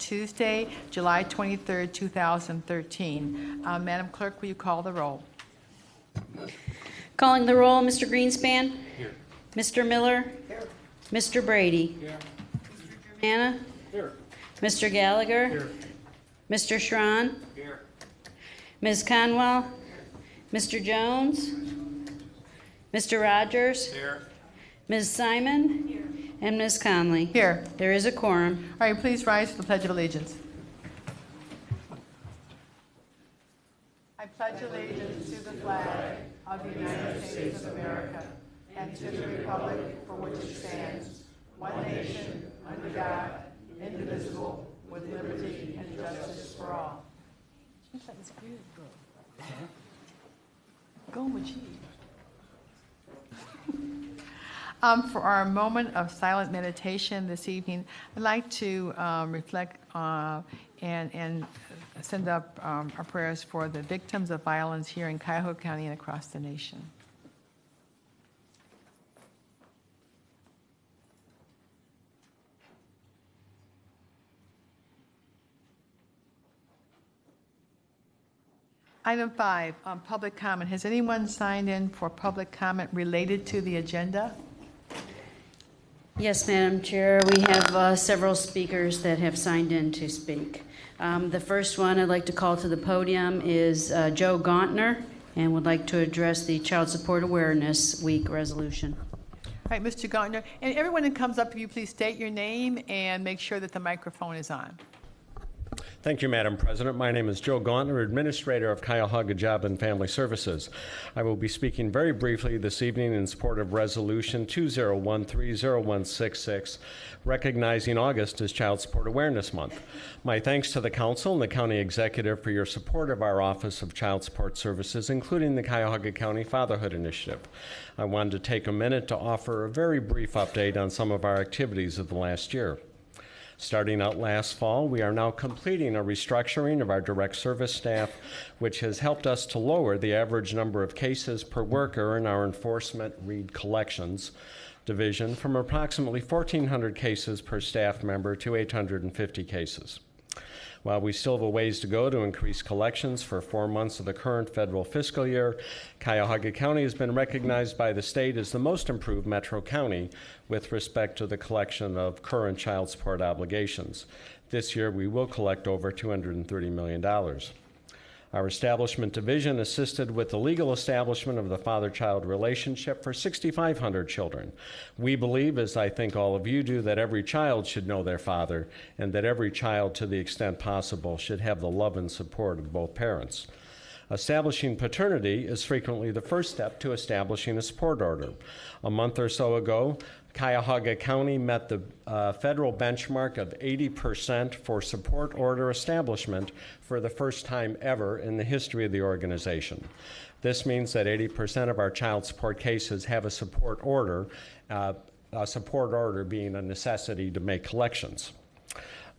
Tuesday, July 23rd, 2013. Madam Clerk, will you call the roll? Calling the roll, Mr. Greenspan. Here. Mr. Miller. Here. Mr. Brady. Here. Mr. Germana. Here. Mr. Gallagher. Here. Mr. Schron. Here. Ms. Conwell. Mr. Jones. Mr. Rogers. Here. Ms. Simon. And Ms. Conley. Here. There is a quorum. All right, please rise for the Pledge of Allegiance. I pledge allegiance to the flag of the United States of America and to the republic for which it stands, one nation, under God, indivisible, with liberty and justice for all. Go with you. For our moment of silent meditation this evening, I'd like to reflect and send up our prayers for the victims of violence here in Cuyahoga County and across the nation. Item 5, public comment. Has anyone signed in for public comment related to the agenda? Yes, Madam Chair, we have several speakers that have signed in to speak. The first one I'd like to call to the podium is Joe Gauntner, and would like to address the Child Support Awareness Week resolution. All right, Mr. Gauntner. And everyone that comes up, if you please state your name and make sure that the microphone is on. Thank you, Madam President. My name is Joe Gauntner, Administrator of Cuyahoga Job and Family Services. I will be speaking very briefly this evening in support of Resolution 2013-0166, recognizing August as Child Support Awareness Month. My thanks to the Council and the County Executive for your support of our Office of Child Support Services, including the Cuyahoga County Fatherhood Initiative. I wanted to take a minute to offer a very brief update on some of our activities of the last year. Starting out last fall, we are now completing a restructuring of our direct service staff, which has helped us to lower the average number of cases per worker in our enforcement read collections division from approximately 1,400 cases per staff member to 850 cases. While we still have a ways to go to increase collections for 4 months of the current federal fiscal year, Cuyahoga County has been recognized by the state as the most improved metro county with respect to the collection of current child support obligations. This year, we will collect over $230 million. Our establishment division assisted with the legal establishment of the father-child relationship for 6,500 children. We believe, as I think all of you do, that every child should know their father and that every child, to the extent possible, should have the love and support of both parents. Establishing paternity is frequently the first step to establishing a support order. A month or so ago, Cuyahoga County met the federal benchmark of 80% for support order establishment for the first time ever in the history of the organization. This means that 80% of our child support cases have a support order being a necessity to make collections.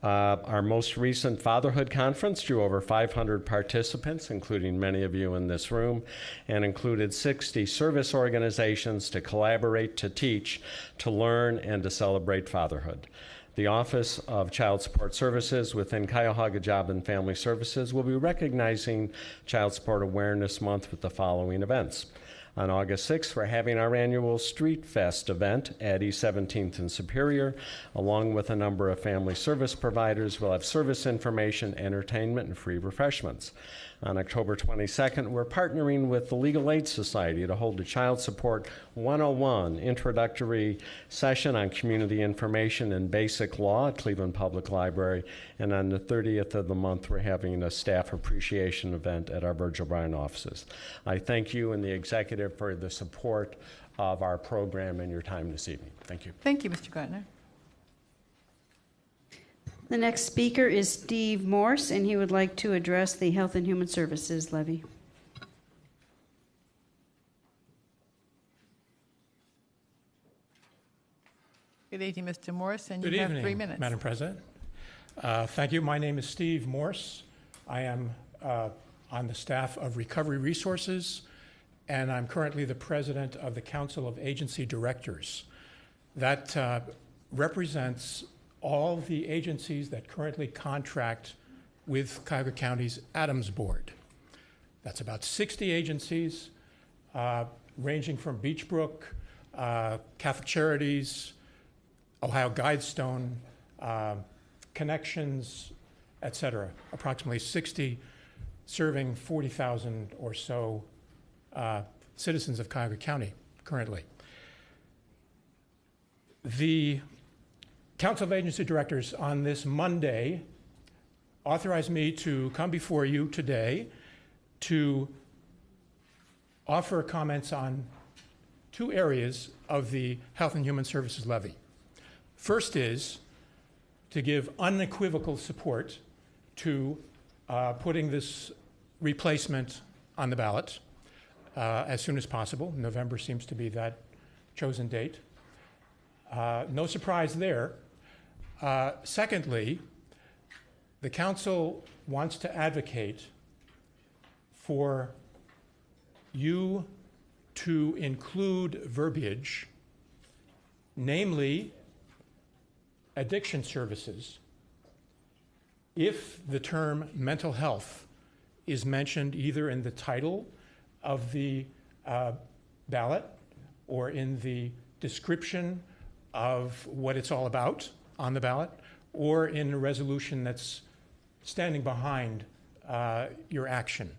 Our most recent Fatherhood Conference drew over 500 participants, including many of you in this room, and included 60 service organizations to collaborate, to teach, to learn, and to celebrate fatherhood. The Office of Child Support Services within Cuyahoga Job and Family Services will be recognizing Child Support Awareness Month with the following events. On August 6th, we're having our annual Street Fest event at East 17th and Superior. Along with a number of family service providers, we'll have service information, entertainment, and free refreshments. On October 22nd, we're partnering with the Legal Aid Society to hold a Child Support 101 introductory session on community information and basic law at Cleveland Public Library. And on the 30th of the month, we're having a staff appreciation event at our Virgil Bryan offices. I thank you and the executive for the support of our program and your time this evening. Thank you. Thank you, Mr. Gauntner. The next speaker is Steve Morse, and he would like to address the Health and Human Services levy. Good evening, Mr. Morse, and Good you have evening, 3 minutes. Madam President. Thank you. My name is Steve Morse. I am on the staff of Recovery Resources, and I'm currently the president of the Council of Agency Directors. That represents all the agencies that currently contract with Cuyahoga County's Adams Board. That's about 60 agencies, ranging from Beach Brook, Catholic Charities, Ohio Guidestone, Connections, et cetera. Approximately 60, serving 40,000 or so citizens of Cuyahoga County currently. The Council of Agency Directors on this Monday authorized me to come before you today to offer comments on two areas of the Health and Human Services levy. First is to give unequivocal support to putting this replacement on the ballot as soon as possible. November seems to be that chosen date. No surprise there. Secondly, the council wants to advocate for you to include verbiage, namely addiction services, if the term mental health is mentioned either in the title of the ballot or in the description of what it's all about on the ballot, or in a resolution that's standing behind your action.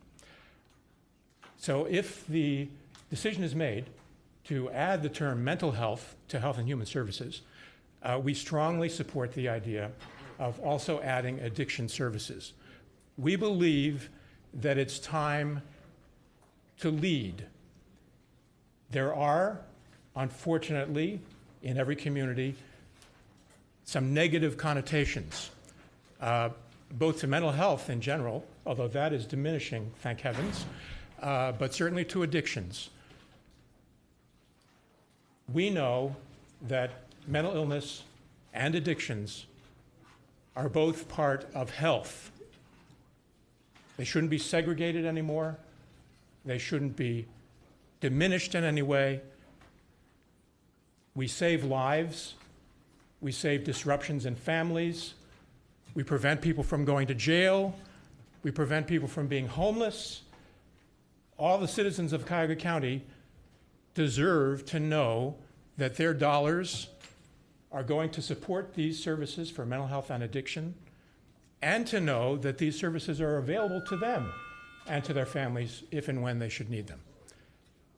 So if the decision is made to add the term mental health to Health and Human Services, we strongly support the idea of also adding addiction services. We believe that it's time to lead. There are, unfortunately, in every community, some negative connotations, both to mental health in general, although that is diminishing, thank heavens, but certainly to addictions. We know that mental illness and addictions are both part of health. They shouldn't be segregated anymore. They shouldn't be diminished in any way. We save lives. We save disruptions in families. We prevent people from going to jail. We prevent people from being homeless. All the citizens of Cuyahoga County deserve to know that their dollars are going to support these services for mental health and addiction, and to know that these services are available to them and to their families if and when they should need them.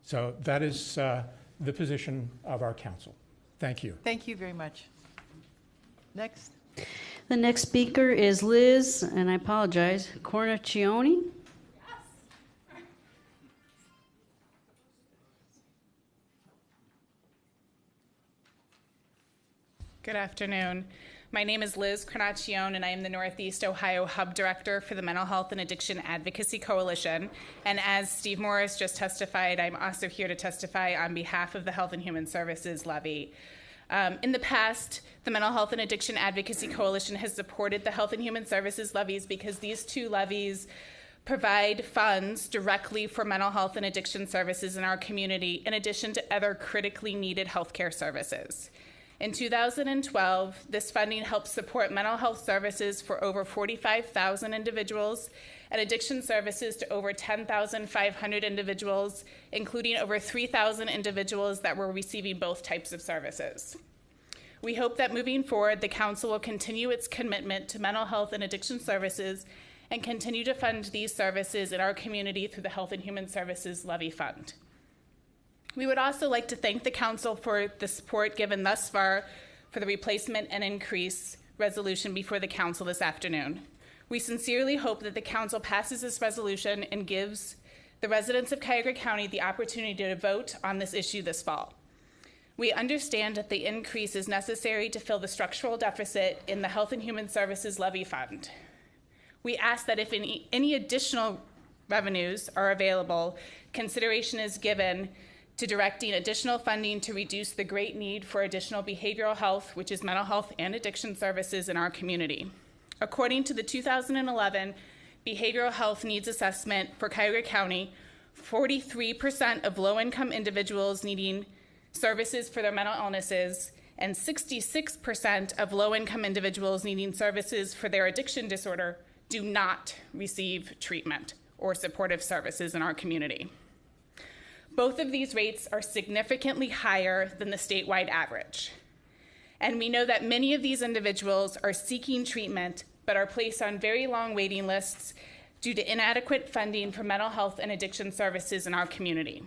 So that is the position of our council. Thank you. Thank you very much. Next. The next speaker is Liz, and I apologize, Cornacchione. Good afternoon. My name is Liz Cornacchione, and I am the Northeast Ohio Hub Director for the Mental Health and Addiction Advocacy Coalition. And as Steve Morris just testified, I'm also here to testify on behalf of the Health and Human Services Levy. In the past, the Mental Health and Addiction Advocacy Coalition has supported the Health and Human Services levies because these two levies provide funds directly for mental health and addiction services in our community, in addition to other critically needed healthcare services. In 2012, this funding helped support mental health services for over 45,000 individuals and addiction services to over 10,500 individuals, including over 3,000 individuals that were receiving both types of services. We hope that moving forward, the council will continue its commitment to mental health and addiction services and continue to fund these services in our community through the Health and Human Services Levy Fund. We would also like to thank the council for the support given thus far for the replacement and increase resolution before the council this afternoon. We sincerely hope that the council passes this resolution and gives the residents of Cuyahoga County the opportunity to vote on this issue this fall. We understand that the increase is necessary to fill the structural deficit in the Health and Human Services Levy Fund. We ask that if any additional revenues are available, consideration is given to directing additional funding to reduce the great need for additional behavioral health, which is mental health and addiction services in our community. According to the 2011 Behavioral Health Needs Assessment for Cuyahoga County, 43% of low-income individuals needing services for their mental illnesses and 66% of low-income individuals needing services for their addiction disorder do not receive treatment or supportive services in our community. Both of these rates are significantly higher than the statewide average. And we know that many of these individuals are seeking treatment but are placed on very long waiting lists due to inadequate funding for mental health and addiction services in our community.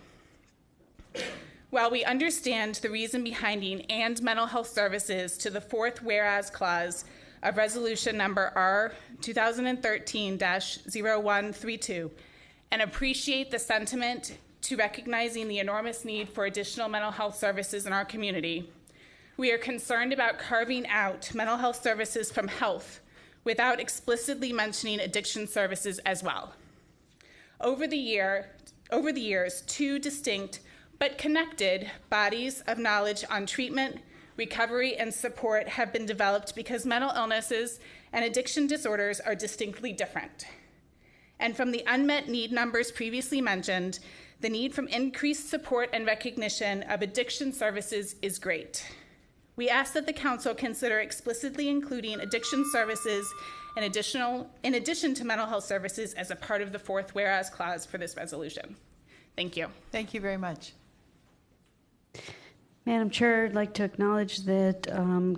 While we understand the reason behind and mental health services to the fourth whereas clause of resolution number R 2013-0132 and appreciate the sentiment to recognizing the enormous need for additional mental health services in our community, we are concerned about carving out mental health services from health without explicitly mentioning addiction services as well. Over the years, two distinct but connected bodies of knowledge on treatment, recovery, and support have been developed because mental illnesses and addiction disorders are distinctly different. And from the unmet need numbers previously mentioned, the need for increased support and recognition of addiction services is great. We ask that the council consider explicitly including addiction services in addition to mental health services as a part of the fourth whereas clause for this resolution. Thank you. Thank you very much. Madam Chair, I'd like to acknowledge that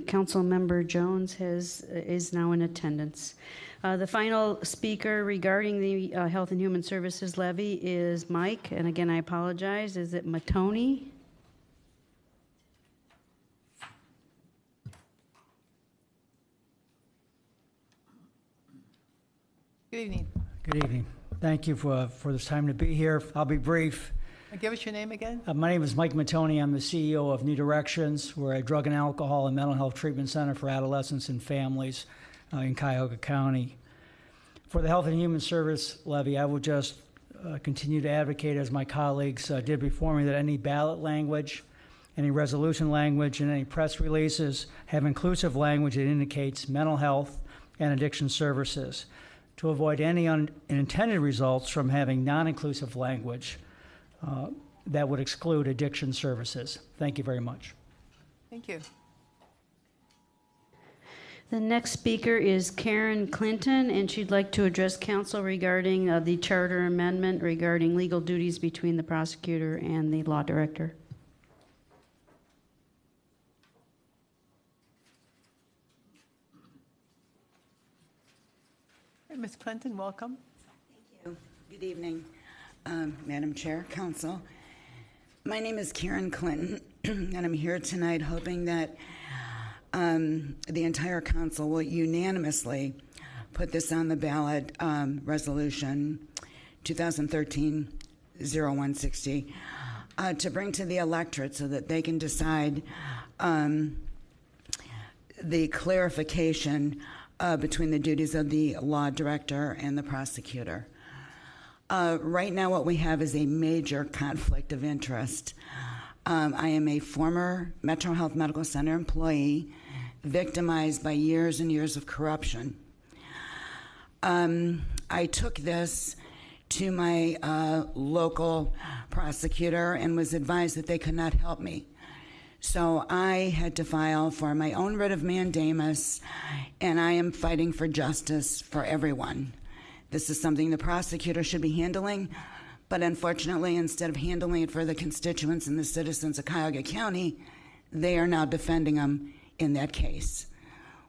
Council Member Jones is now in attendance. The final speaker regarding the Health and Human Services levy is Mike, and again, I apologize. Is it Matoni? Good evening. Good evening. Thank you for this time to be here. I'll be brief. Give us your name again. My name is Mike Matoni. I'm the CEO of New Directions. We're a drug and alcohol and mental health treatment center for adolescents and families in Cuyahoga County. For the Health and Human Service levy, I will just continue to advocate, as my colleagues did before me, that any ballot language, any resolution language, and any press releases have inclusive language that indicates mental health and addiction services, to avoid any unintended results from having non-inclusive language that would exclude addiction services. Thank you very much. Thank you. The next speaker is Karen Clinton, and she'd like to address council regarding the charter amendment regarding legal duties between the prosecutor and the law director. Hey, Ms. Clinton, welcome. Thank you. Good evening, Madam Chair, Council. My name is Karen Clinton, and I'm here tonight hoping that the entire council will unanimously put this on the ballot, resolution 2013-0160, to bring to the electorate so that they can decide the clarification between the duties of the law director and the prosecutor. Right now, what we have is a major conflict of interest. I am a former Metro Health Medical Center employee, victimized by years and years of corruption. I took this to my local prosecutor and was advised that they could not help me. So I had to file for my own writ of mandamus, and I am fighting for justice for everyone. This is something the prosecutor should be handling, but unfortunately, instead of handling it for the constituents and the citizens of Cuyahoga County, they are now defending them in that case,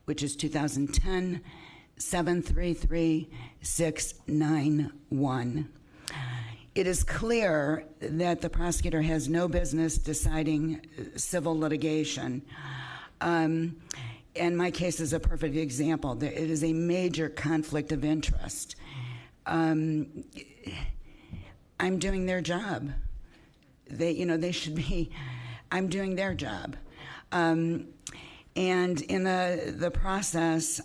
which is 2010-733-691. It is clear that the prosecutor has no business deciding civil litigation. And my case is a perfect example. It is a major conflict of interest. I'm doing their job. They should be, I'm doing their job. And in the process,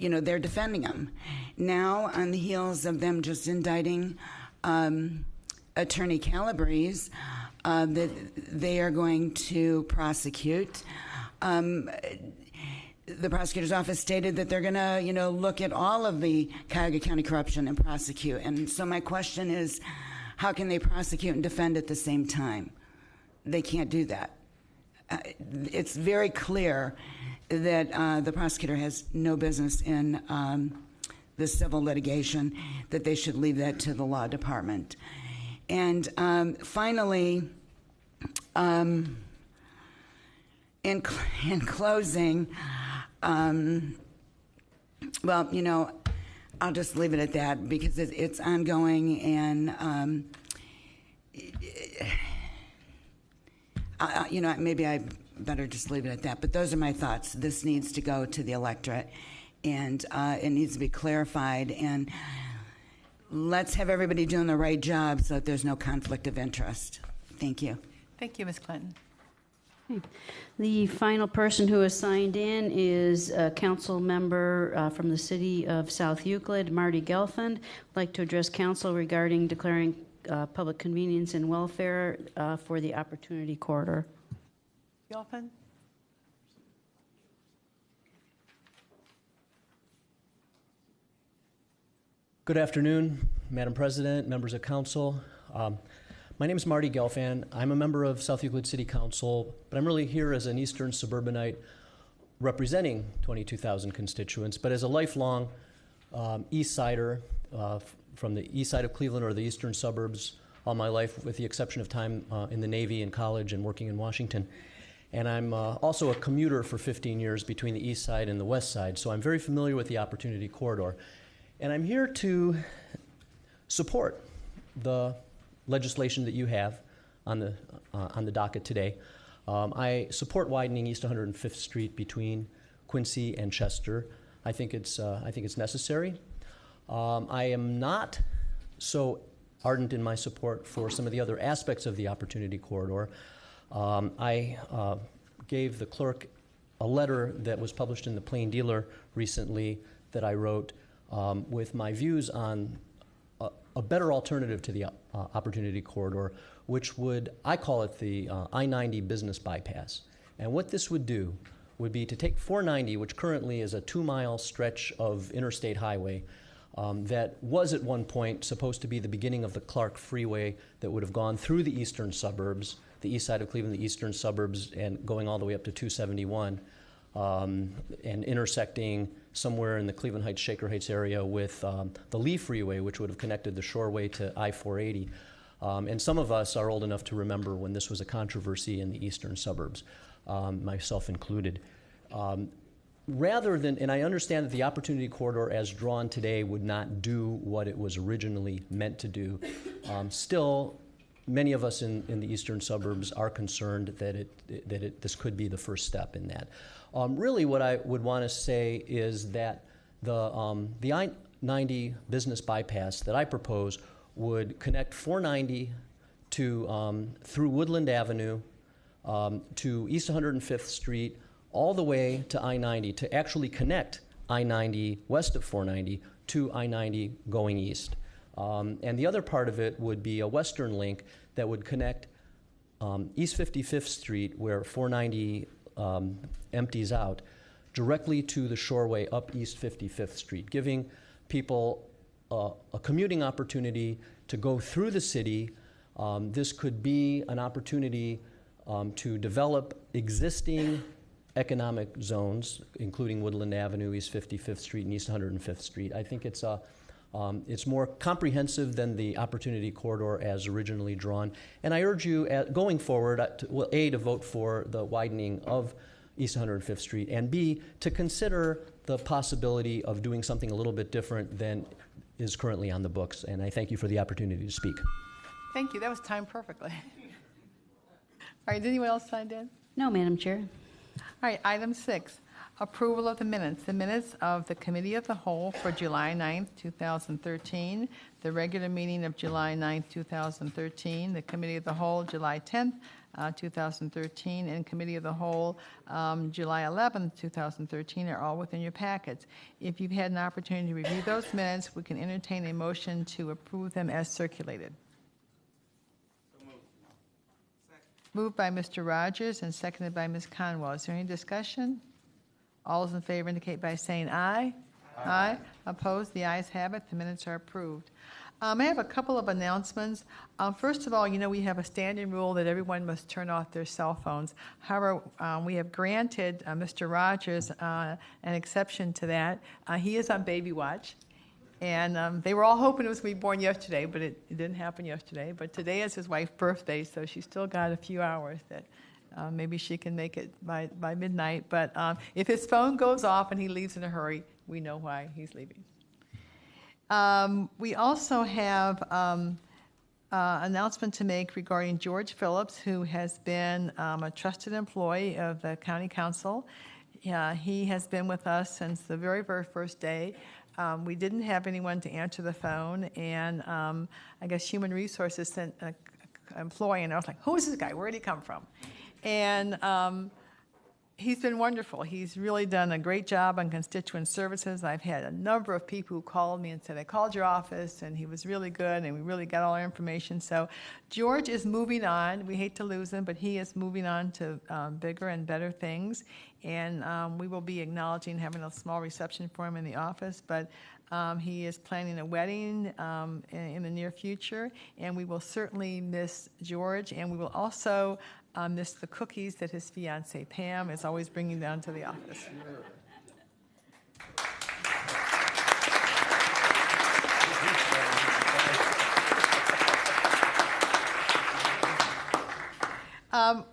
they're defending them. Now, on the heels of them just indicting Attorney Calabrese, that they are going to prosecute. The prosecutor's office stated that they're going to, look at all of the Cuyahoga County corruption and prosecute. And so my question is, how can they prosecute and defend at the same time? They can't do that. it's very clear that the prosecutor has no business in the civil litigation, that they should leave that to the law department. And finally, in closing, well, you know, I'll just leave it at that because it's ongoing, and you know, maybe I better just leave it at that. But those are my thoughts. This needs to go to the electorate, and it needs to be clarified. And let's have everybody doing the right job so that there's no conflict of interest. Thank you. Thank you, Ms. Clinton. The final person who has signed in is a council member from the city of South Euclid, Marty Gelfand. I'd like to address council regarding declaring public convenience and welfare for the Opportunity Corridor. Gelfand? Good afternoon, Madam President, members of council. My name is Marty Gelfand. I'm a member of South Euclid City Council, but I'm really here as an Eastern suburbanite representing 22,000 constituents, but as a lifelong East Sider from the east side of Cleveland or the eastern suburbs all my life, with the exception of time in the Navy and college and working in Washington. And I'm also a commuter for 15 years between the east side and the west side, so I'm very familiar with the Opportunity Corridor. And I'm here to support the legislation that you have on the docket today. I support widening East 105th Street between Quincy and Chester. I think it's necessary. I am not so ardent in my support for some of the other aspects of the Opportunity Corridor. I gave the clerk a letter that was published in the Plain Dealer recently that I wrote with my views on a better alternative to the Opportunity Corridor, which would, I call it the I-90 business bypass. And what this would do would be to take 490, which currently is a 2-mile stretch of interstate highway that was at one point supposed to be the beginning of the Clark Freeway that would have gone through the eastern suburbs, the east side of Cleveland, the eastern suburbs, and going all the way up to 271, and intersecting somewhere in the Cleveland Heights, Shaker Heights area with the Lee Freeway, which would have connected the Shoreway to I-480. And some of us are old enough to remember when this was a controversy in the eastern suburbs, myself included. Rather than, and I understand that the Opportunity Corridor as drawn today would not do what it was originally meant to do, still, many of us in the eastern suburbs are concerned that this could be the first step in that. Really, what I would want to say is that the I-90 business bypass that I propose would connect 490 to through Woodland Avenue to East 105th Street, all the way to I-90 to actually connect I-90 west of 490 to I-90 going east. And the other part of it would be a western link that would connect East 55th Street, where 490 empties out, directly to the Shoreway up East 55th Street, giving people a commuting opportunity to go through the city. This could be an opportunity to develop existing economic zones, including Woodland Avenue, East 55th Street, and East 105th Street. I think it's more comprehensive than the Opportunity Corridor as originally drawn. And I urge you, going forward, A, to vote for the widening of East 105th Street, and B, to consider the possibility of doing something a little bit different than is currently on the books. And I thank you for the opportunity to speak. Thank you. That was timed perfectly. All right, did anyone else sign in? No, Madam Chair. All right, item 6, approval of the minutes. The minutes of the Committee of the Whole for July 9th, 2013, the regular meeting of July 9th, 2013, the Committee of the Whole July 10th, 2013, and Committee of the Whole July 11th, 2013 are all within your packets. If you've had an opportunity to review those minutes, we can entertain a motion to approve them as circulated. Moved by Mr. Rogers and seconded by Ms. Conwell. Is there any discussion? All those in favor indicate by saying aye. Aye. Opposed? The ayes have it. The minutes are approved. I have a couple of announcements. First of all, we have a standing rule that everyone must turn off their cell phones. However, we have granted Mr. Rogers an exception to that. He is on baby watch. And they were all hoping it was going to be born yesterday, but it didn't happen yesterday. But today is his wife's birthday, so she's still got a few hours that maybe she can make it by midnight. But if his phone goes off and he leaves in a hurry, we know why he's leaving. We also have announcement to make regarding George Phillips, who has been a trusted employee of the County Council. He has been with us since the very, very first day. We didn't have anyone to answer the phone, and I guess Human Resources sent an employee, and I was like, who is this guy? Where did he come from? And he's been wonderful. He's really done a great job on constituent services. I've had a number of people who called me and said, I called your office, and he was really good, and we really got all our information. So George is moving on. We hate to lose him, but he is moving on to bigger and better things. And we will be acknowledging having a small reception for him in the office. But he is planning a wedding in the near future, and we will certainly miss George. And we will also miss the cookies that his fiancée, Pam, is always bringing down to the office.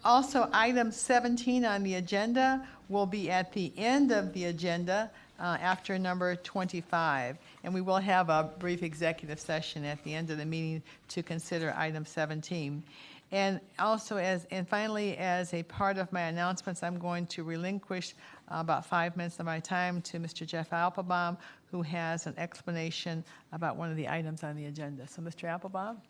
Also, item 17 on the agenda will be at the end of the agenda after number 25. And we will have a brief executive session at the end of the meeting to consider item 17. And also, finally, as a part of my announcements, I'm going to relinquish about 5 minutes of my time to Mr. Jeff Applebaum, who has an explanation about one of the items on the agenda. So, Mr. Applebaum?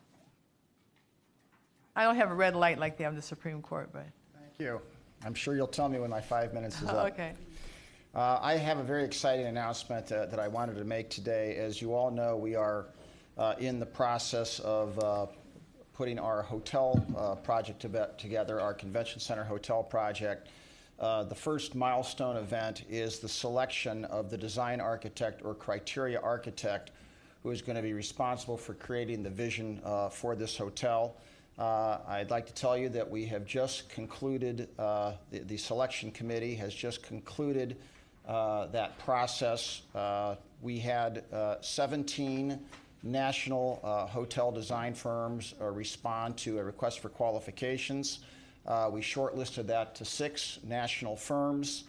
I don't have a red light like they have in the Supreme Court, but. Thank you. I'm sure you'll tell me when my 5 minutes is up. Okay. I have a very exciting announcement that I wanted to make today. As you all know, we are in the process of putting our hotel project together, our convention center hotel project. The first milestone event is the selection of the design architect or criteria architect who is going to be responsible for creating the vision for this hotel. I'd like to tell you that we have just concluded, the selection committee has just concluded that process. We had 17 national hotel design firms respond to a request for qualifications. We shortlisted that to 6 national firms.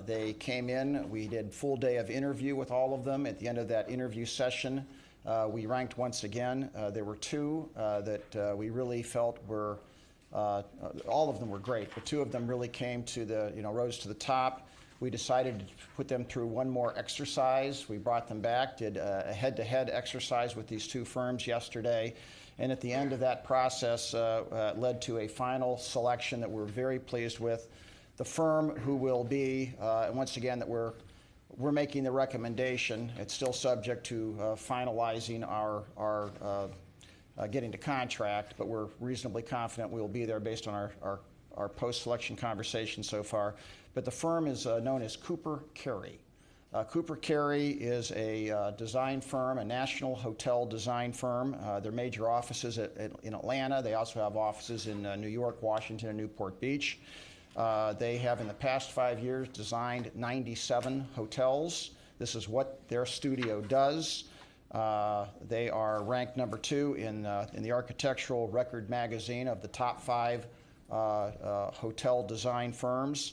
They came in. We did full day of interview with all of them. At the end of that interview session, we ranked once again. There were 2 that we really felt were, all of them were great, but 2 of them really came to the, rose to the top. We decided to put them through one more exercise. We brought them back, did a head-to-head exercise with these 2 firms yesterday. And at the end of that process led to a final selection that we're very pleased with. The firm who will be, and once again, that we're making the recommendation. It's still subject to finalizing our getting to contract, but we're reasonably confident we will be there based on our post-selection conversation so far. But the firm is known as Cooper Carey. Cooper Carey is a design firm, a national hotel design firm. Their major offices in Atlanta. They also have offices in New York, Washington, and Newport Beach. They have, in the past 5 years, designed 97 hotels. This is what their studio does. They are ranked number 2 in the Architectural Record magazine of the top 5 hotel design firms.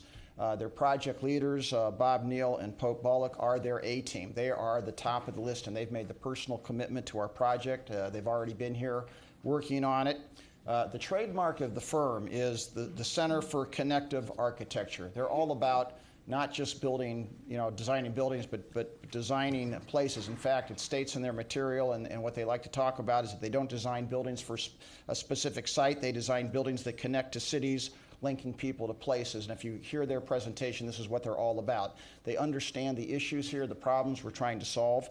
Their project leaders, Bob Neal and Pope Bullock, are their A-team. They are the top of the list, and they've made the personal commitment to our project. They've already been here working on it. The trademark of the firm is the Center for Connective Architecture. They're all about not just building, designing buildings, but designing places. In fact, it states in their material, and what they like to talk about is that they don't design buildings for a specific site. They design buildings that connect to cities, linking people to places. And if you hear their presentation, this is what they're all about. They understand the issues here, the problems we're trying to solve.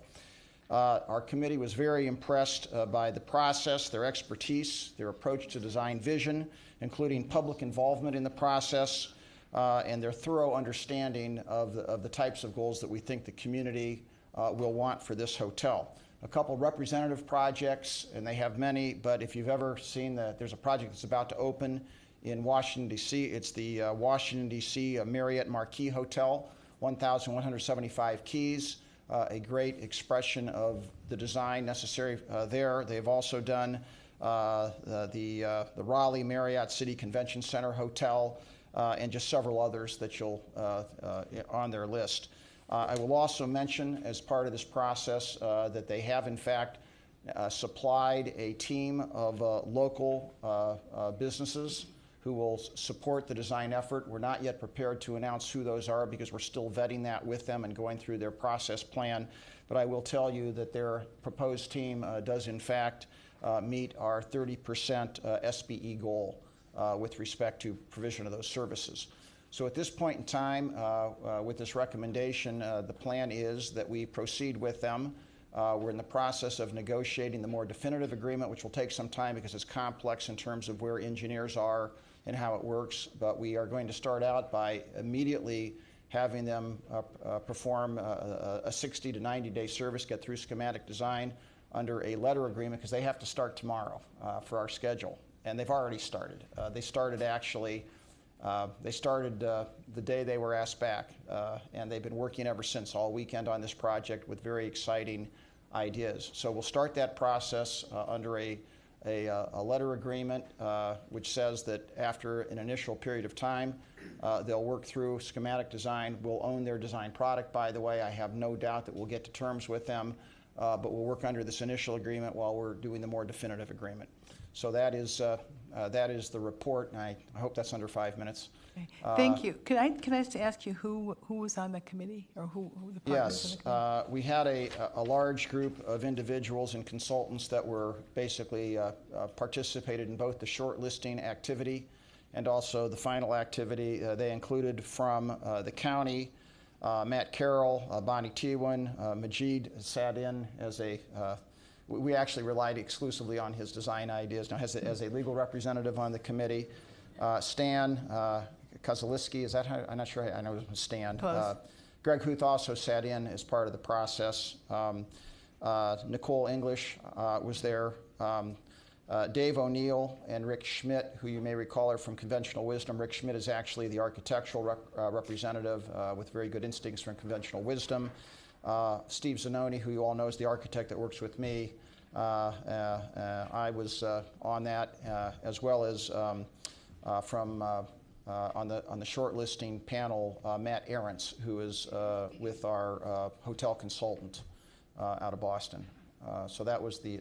Our committee was very impressed by the process, their expertise, their approach to design vision, including public involvement in the process, and their thorough understanding of the types of goals that we think the community will want for this hotel. a couple representative projects, and they have many, but if you've ever seen there's a project that's about to open in Washington, D.C. It's the Washington, D.C. Marriott Marquis Hotel, 1,175 keys, a great expression of the design necessary there. They've also done the Raleigh Marriott City Convention Center Hotel, and just several others that you'll on their list. I will also mention, as part of this process, that they have in fact supplied a team of local businesses who will support the design effort. We're not yet prepared to announce who those are because we're still vetting that with them and going through their process plan. But I will tell you that their proposed team does in fact meet our 30% SBE goal with respect to provision of those services. So at this point in time, with this recommendation, the plan is that we proceed with them. We're in the process of negotiating the more definitive agreement, which will take some time because it's complex in terms of where engineers are and how it works. But we are going to start out by immediately having them perform a 60 to 90-day service, get through schematic design under a letter agreement, because they have to start tomorrow for our schedule. And they've already started. They started actually the day they were asked back, and they've been working ever since, all weekend on this project with very exciting ideas. So we'll start that process under a letter agreement, which says that after an initial period of time, they'll work through schematic design. We'll own their design product, by the way. I have no doubt that we'll get to terms with them, but we'll work under this initial agreement while we're doing the more definitive agreement. So that is the report, and I hope that's under 5 minutes. Okay. Thank you. Can I just ask you who was on the committee, or who the partners in the committee? Yes, we had a large group of individuals and consultants that were basically participated in both the shortlisting activity and also the final activity. They included from the county, Matt Carroll, Bonnie Tewin, Majid sat in as a we actually relied exclusively on his design ideas now as a legal representative on the committee. Stan Kozaliski, is that how? I'm not sure. I know it was Stan. Greg Huth also sat in as part of the process. Nicole English was there. Dave O'Neill and Rick Schmidt, who you may recall are from Conventional Wisdom. Rick Schmidt is actually the architectural representative with very good instincts from Conventional Wisdom. Steve Zanoni, who you all know is the architect that works with me. I was on that, as well as from on the shortlisting panel, Matt Ahrens, who is with our hotel consultant out of Boston. So that was the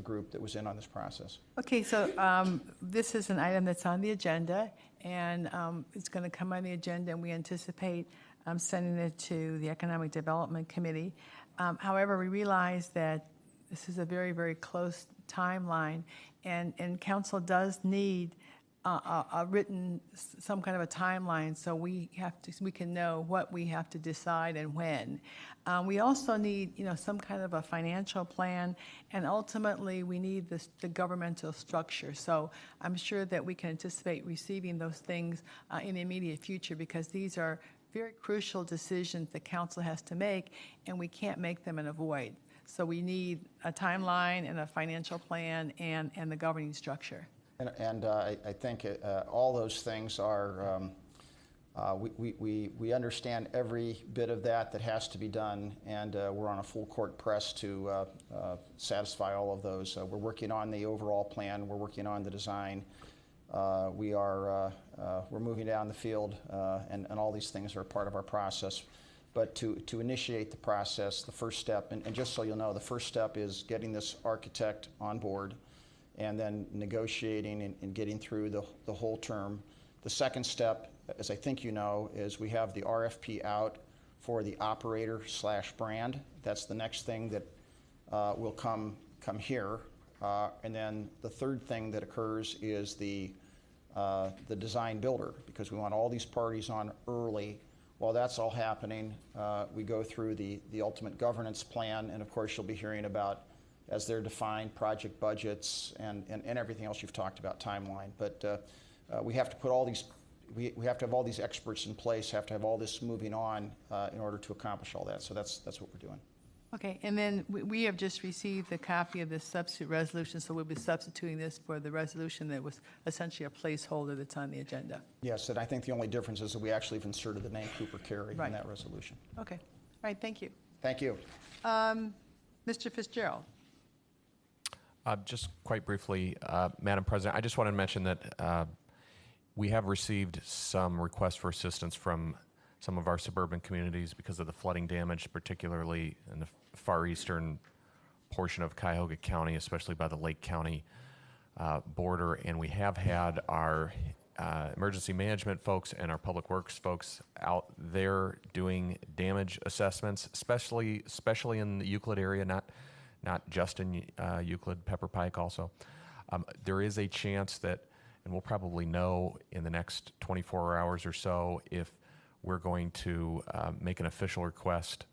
group that was in on this process. Okay, so this is an item that's on the agenda, and it's going to come on the agenda, and we anticipate sending it to the Economic Development Committee. However, we realize that this is a very, very close timeline, and council does need a written, some kind of a timeline, so we can know what we have to decide and when. We also need, some kind of a financial plan, and ultimately we need the governmental structure. So I'm sure that we can anticipate receiving those things in the immediate future, because these are very crucial decisions the council has to make, and we can't make them in a void. So we need a timeline and a financial plan and the governing structure. And I think all those things are, we understand every bit of that has to be done, and we're on a full court press to satisfy all of those. We're working on the overall plan. We're working on the design. We're moving down the field, and all these things are part of our process. But to initiate the process, the first step, and just so you'll know, the first step is getting this architect on board, and then negotiating and getting through the whole term. The second step, as I think you know, is we have the RFP out for the operator/brand. That's the next thing that will come here. And then the third thing that occurs is the design builder, because we want all these parties on early. While that's all happening, we go through the ultimate governance plan, and of course you'll be hearing about, as they're defined, project budgets and everything else you've talked about, timeline. But we have to put all these, we have to have all these experts in place, have to have all this moving on in order to accomplish all that. So that's what we're doing. Okay, and then we have just received a copy of this substitute resolution, so we'll be substituting this for the resolution that was essentially a placeholder that's on the agenda. Yes, and I think the only difference is that we actually have inserted the name Cooper Carey Right. in that resolution. Okay, all right, thank you. Thank you. Mr. Fitzgerald? Just quite briefly, Madam President, I just wanted to mention that we have received some requests for assistance from some of our suburban communities because of the flooding damage, particularly in the far eastern portion of Cuyahoga County, especially by the Lake County border. And we have had our emergency management folks and our public works folks out there doing damage assessments, especially in the Euclid area, not just in Euclid, Pepper Pike also. There is a chance that, and we'll probably know in the next 24 hours or so, if we're going to make an official request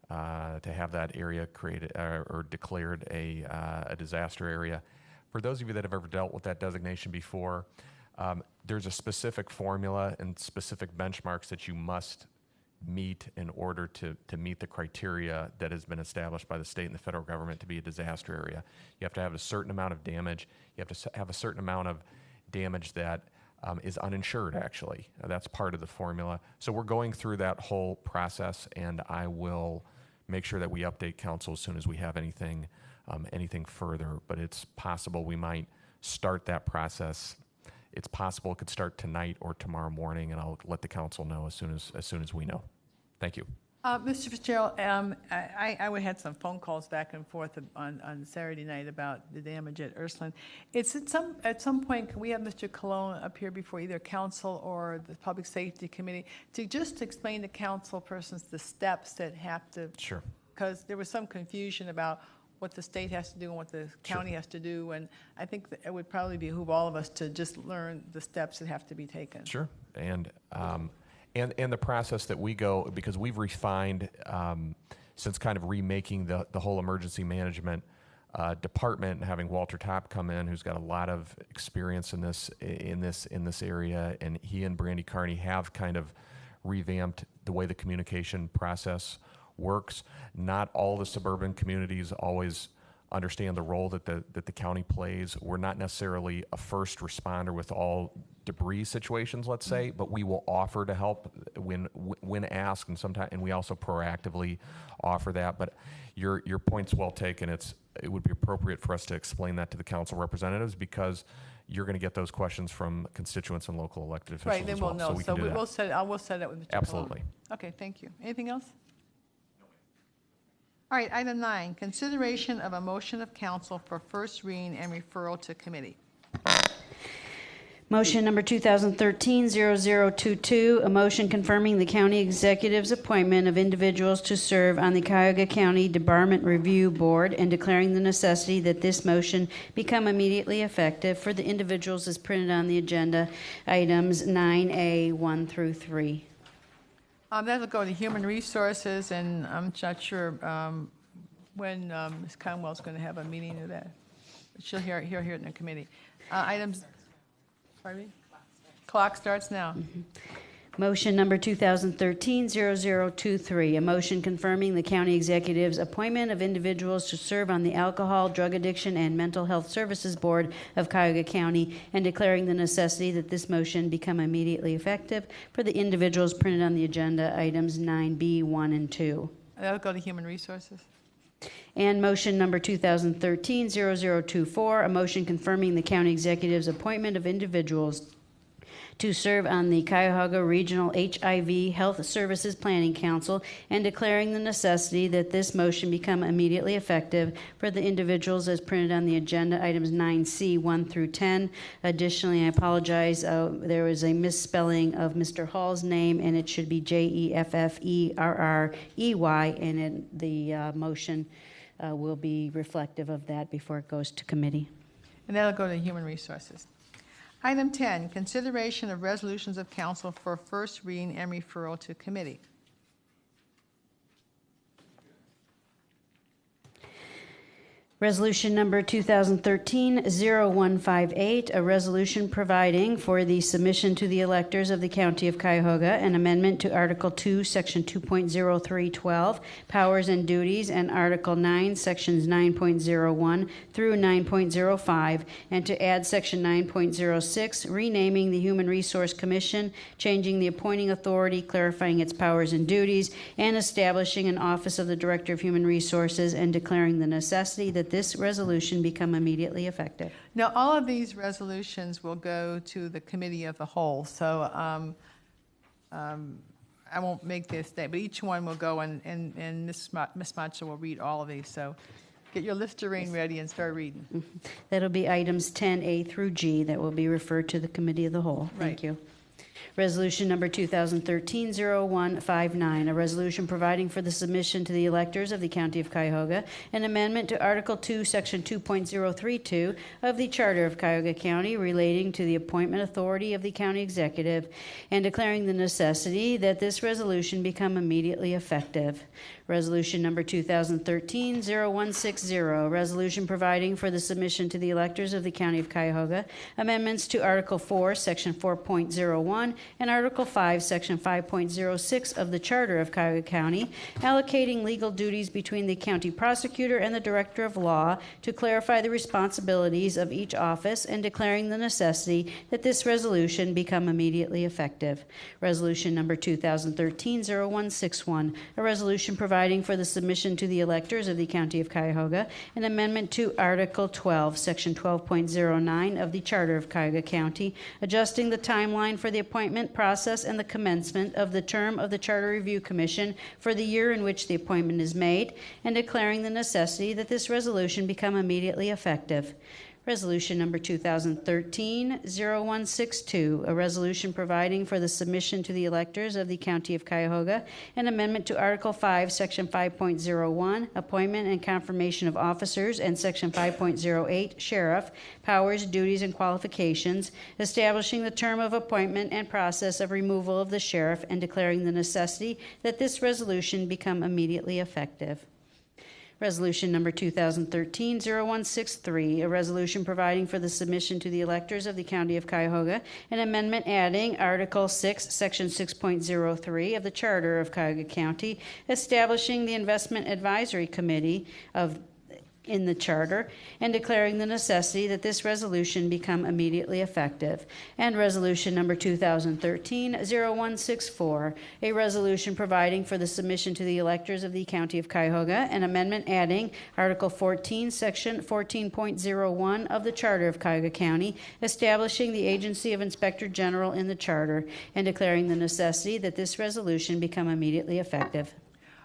to have that area created or declared a disaster area. For those of you that have ever dealt with that designation before, there's a specific formula and specific benchmarks that you must meet in order to meet the criteria that has been established by the state and the federal government to be a disaster area. You have to have a certain amount of damage. You have to have a certain amount of damage that is uninsured, actually. That's part of the formula. So we're going through that whole process, and I will make sure that we update council as soon as we have anything further. But it's possible we might start that process. It's possible it could start tonight or tomorrow morning, and I'll let the council know as soon as we know. Thank you. Mr. Fitzgerald, I had some phone calls back and forth on Saturday night about the damage at Ursuline. It's at some point, can we have Mr. Colon up here before either council or the Public Safety Committee to just explain to council persons the steps that have to... Sure. Because there was some confusion about what the state has to do and what the county has to do, and I think that it would probably behoove all of us to just learn the steps that have to be taken. Sure. And the process that we go, because we've refined since kind of remaking the whole emergency management department and having Walter Topp come in, who's got a lot of experience in this area, and he and Brandy Carney have kind of revamped the way the communication process works. Not all the suburban communities always understand the role that the county plays. We're not necessarily a first responder with all debris situations, let's say, but we will offer to help when asked, and we also proactively offer that. But your point's well taken. It would be appropriate for us to explain that to the council representatives, because you're going to get those questions from constituents and local elected officials Right, then as well. we'll know. we can do that. We'll set it up with Mr. Colon. Absolutely. Okay, thank you. Anything else? All right, item 9, consideration of a motion of council for first reading and referral to committee. Motion number 2013-0022, a motion confirming the county executive's appointment of individuals to serve on the Cuyahoga County Debarment Review Board and declaring the necessity that this motion become immediately effective for the individuals as printed on the agenda, items 9A, 1 through 3. That'll go to Human Resources, and I'm not sure when Ms. Conwell's going to have a meeting of that. She'll hear it in the committee. Items, pardon me? Clock starts now. Motion number 2013-0023, a motion confirming the county executive's appointment of individuals to serve on the Alcohol, Drug Addiction, and Mental Health Services Board of Cuyahoga County and declaring the necessity that this motion become immediately effective for the individuals printed on the agenda, items 9B, 1, and 2. That'll go to Human Resources. And motion number 2013-0024, a motion confirming the county executive's appointment of individuals to serve on the Cuyahoga Regional HIV Health Services Planning Council and declaring the necessity that this motion become immediately effective for the individuals as printed on the agenda, items 9C, 1 through 10. Additionally, I apologize, there was a misspelling of Mr. Hall's name, and it should be Jeffferrey, and the motion will be reflective of that before it goes to committee. And that'll go to Human Resources. Item 10, consideration of resolutions of council for first reading and referral to committee. Resolution number 2013-0158, a resolution providing for the submission to the electors of the County of Cuyahoga an amendment to Article 2, Section 2.0312, Powers and Duties, and Article 9, Sections 9.01 through 9.05, and to add Section 9.06, renaming the Human Resource Commission, changing the appointing authority, clarifying its powers and duties, and establishing an Office of the Director of Human Resources, and declaring the necessity that this resolution become immediately effective. Now, all of these resolutions will go to the committee of the whole, so I won't make this state, but each one will go, and Ms. Macho will read all of these, so get your Listerine ready and start reading. That'll be items 10A through G that will be referred to the committee of the whole. Thank Right. you. Resolution number 2013-0159, a resolution providing for the submission to the electors of the County of Cuyahoga an amendment to Article 2, Section 2.032 of the Charter of Cuyahoga County relating to the appointment authority of the county executive and declaring the necessity that this resolution become immediately effective. Resolution number 2013-0160, a resolution providing for the submission to the electors of the County of Cuyahoga amendments to Article 4, Section 4.01 and Article 5, Section 5.06 of the Charter of Cuyahoga County, allocating legal duties between the county prosecutor and the director of law to clarify the responsibilities of each office and declaring the necessity that this resolution become immediately effective. Resolution number 2013-0161, a resolution providing for the submission to the electors of the County of Cuyahoga an amendment to Article 12, Section 12.09 of the Charter of Cuyahoga County, adjusting the timeline for the appointment process and the commencement of the term of the Charter Review Commission for the year in which the appointment is made, and declaring the necessity that this resolution become immediately effective. Resolution number 2013-0162, a resolution providing for the submission to the electors of the County of Cuyahoga an amendment to Article 5, Section 5.01, appointment and confirmation of officers, and Section 5.08, sheriff, powers, duties, and qualifications, establishing the term of appointment and process of removal of the sheriff, and declaring the necessity that this resolution become immediately effective. Resolution number 2013-0163, a resolution providing for the submission to the electors of the County of Cuyahoga an amendment adding Article 6, Section 6.03 of the Charter of Cuyahoga County, establishing the Investment Advisory Committee in the Charter, and declaring the necessity that this resolution become immediately effective. And Resolution number 2013-0164, a resolution providing for the submission to the electors of the County of Cuyahoga an amendment adding Article 14, Section 14.01 of the Charter of Cuyahoga County, establishing the Agency of Inspector General in the Charter, and declaring the necessity that this resolution become immediately effective.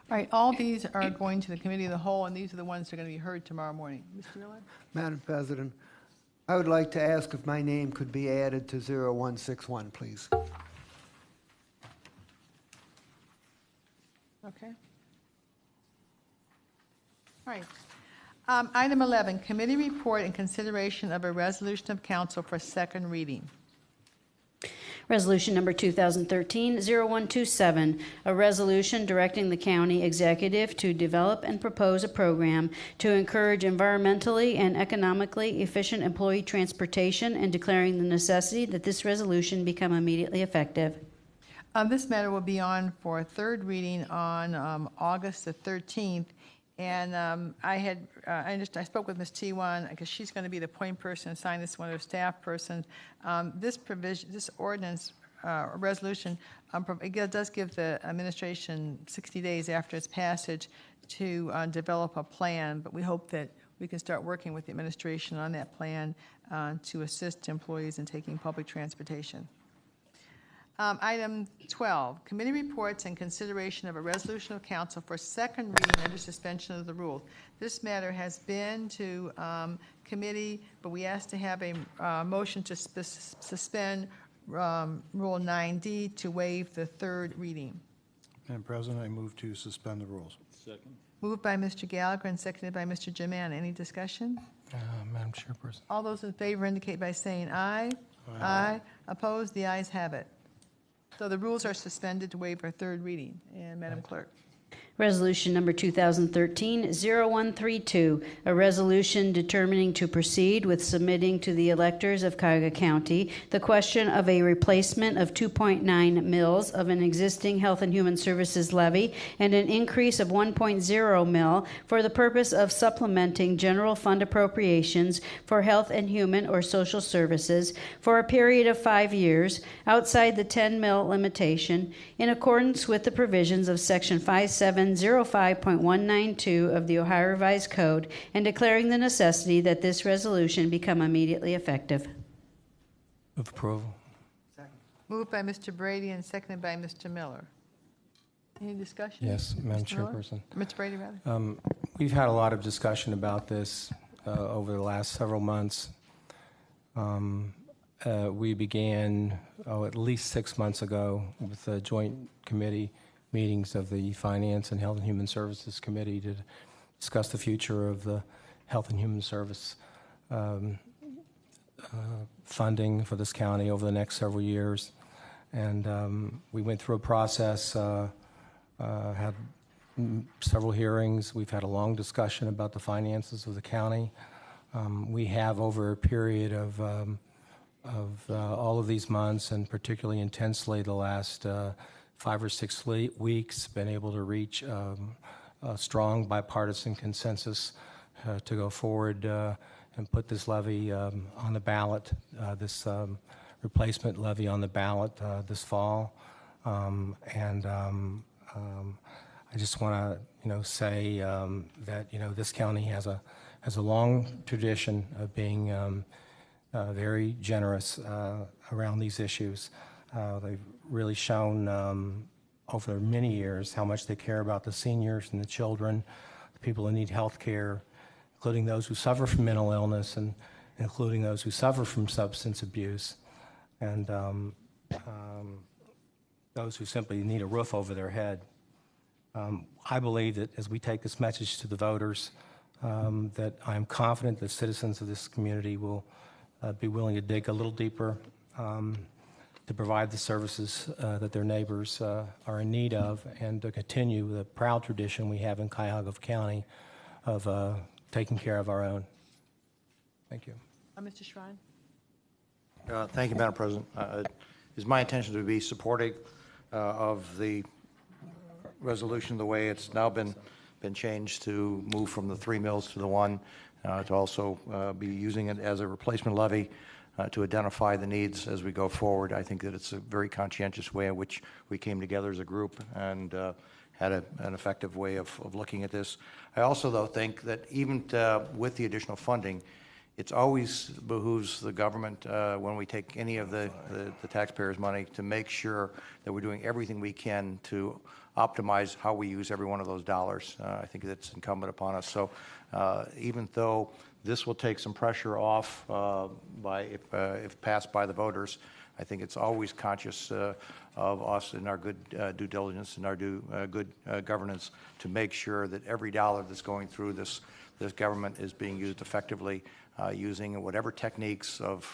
All right, all these are going to the committee of the whole, and these are the ones that are going to be heard tomorrow morning. Mr. Miller? Madam President, I would like to ask if my name could be added to 0161, please. Okay. All right. Item 11, committee report and consideration of a resolution of council for second reading. Resolution number 2013-0127, a resolution directing the county executive to develop and propose a program to encourage environmentally and economically efficient employee transportation, and declaring the necessity that this resolution become immediately effective. This matter will be on for third reading on August the 13th. And I spoke with Ms. T1 because she's going to be the point person and sign this one, or staff person. This ordinance resolution, it does give the administration 60 days after its passage to develop a plan, but we hope that we can start working with the administration on that plan to assist employees in taking public transportation. Item 12, committee reports and consideration of a resolution of council for second reading under suspension of the rules. This matter has been to committee, but we asked to have a motion to suspend Rule 9D to waive the third reading. Madam President, I move to suspend the rules. Second. Moved by Mr. Gallagher and seconded by Mr. Jimana. Any discussion? Madam Chairperson. All those in favor indicate by saying aye. Aye. Opposed? The ayes have it. So the rules are suspended to waive our third reading. And Madam Clerk. Resolution number 2013-0132, a resolution determining to proceed with submitting to the electors of Cuyahoga County the question of a replacement of 2.9 mils of an existing Health and Human Services levy and an increase of 1.0 mil for the purpose of supplementing general fund appropriations for health and human or social services for a period of 5 years outside the 10 mil limitation in accordance with the provisions of Section 5705.192 of the Ohio Revised Code and declaring the necessity that this resolution become immediately effective. Move approval. Moved by Mr. Brady and seconded by Mr. Miller. Any discussion? Yes, Madam Mr. Miller? Chairperson. Mr. Brady, rather. We've had a lot of discussion about this over the last several months. We began, at least 6 months ago with the joint committee meetings of the Finance and Health and Human Services Committee to discuss the future of the Health and Human Service funding for this county over the next several years. And we went through a process, had several hearings. We've had a long discussion about the finances of the county. We have, over a period of all of these months, and particularly intensely the last 5 or 6 weeks, been able to reach a strong bipartisan consensus to go forward and put this levy on the ballot, this replacement levy on the ballot this fall. I just want to, say that this county has a long tradition of being very generous around these issues. They've really shown over many years how much they care about the seniors and the children, the people who need health care, including those who suffer from mental illness and including those who suffer from substance abuse, and those who simply need a roof over their head. I believe that as we take this message to the voters, that I'm confident that citizens of this community will be willing to dig a little deeper to provide the services that their neighbors are in need of, and to continue the proud tradition we have in Cuyahoga County of taking care of our own. Thank you. Mr. Schrein? Thank you, Madam President. It is my intention to be supporting of the resolution the way it's now been changed, to move from the 3 mils to the 1, to also be using it as a replacement levy to identify the needs as we go forward. I think that it's a very conscientious way in which we came together as a group and had an effective way of looking at this. I also, though, think that even with the additional funding, it's always behooves the government, when we take any of the taxpayers' money, to make sure that we're doing everything we can to optimize how we use every one of those dollars. I think that's incumbent upon us. So even though this will take some pressure off if passed by the voters, I think it's always conscious of us in our good due diligence and our good governance to make sure that every dollar that's going through this government is being used effectively, using whatever techniques of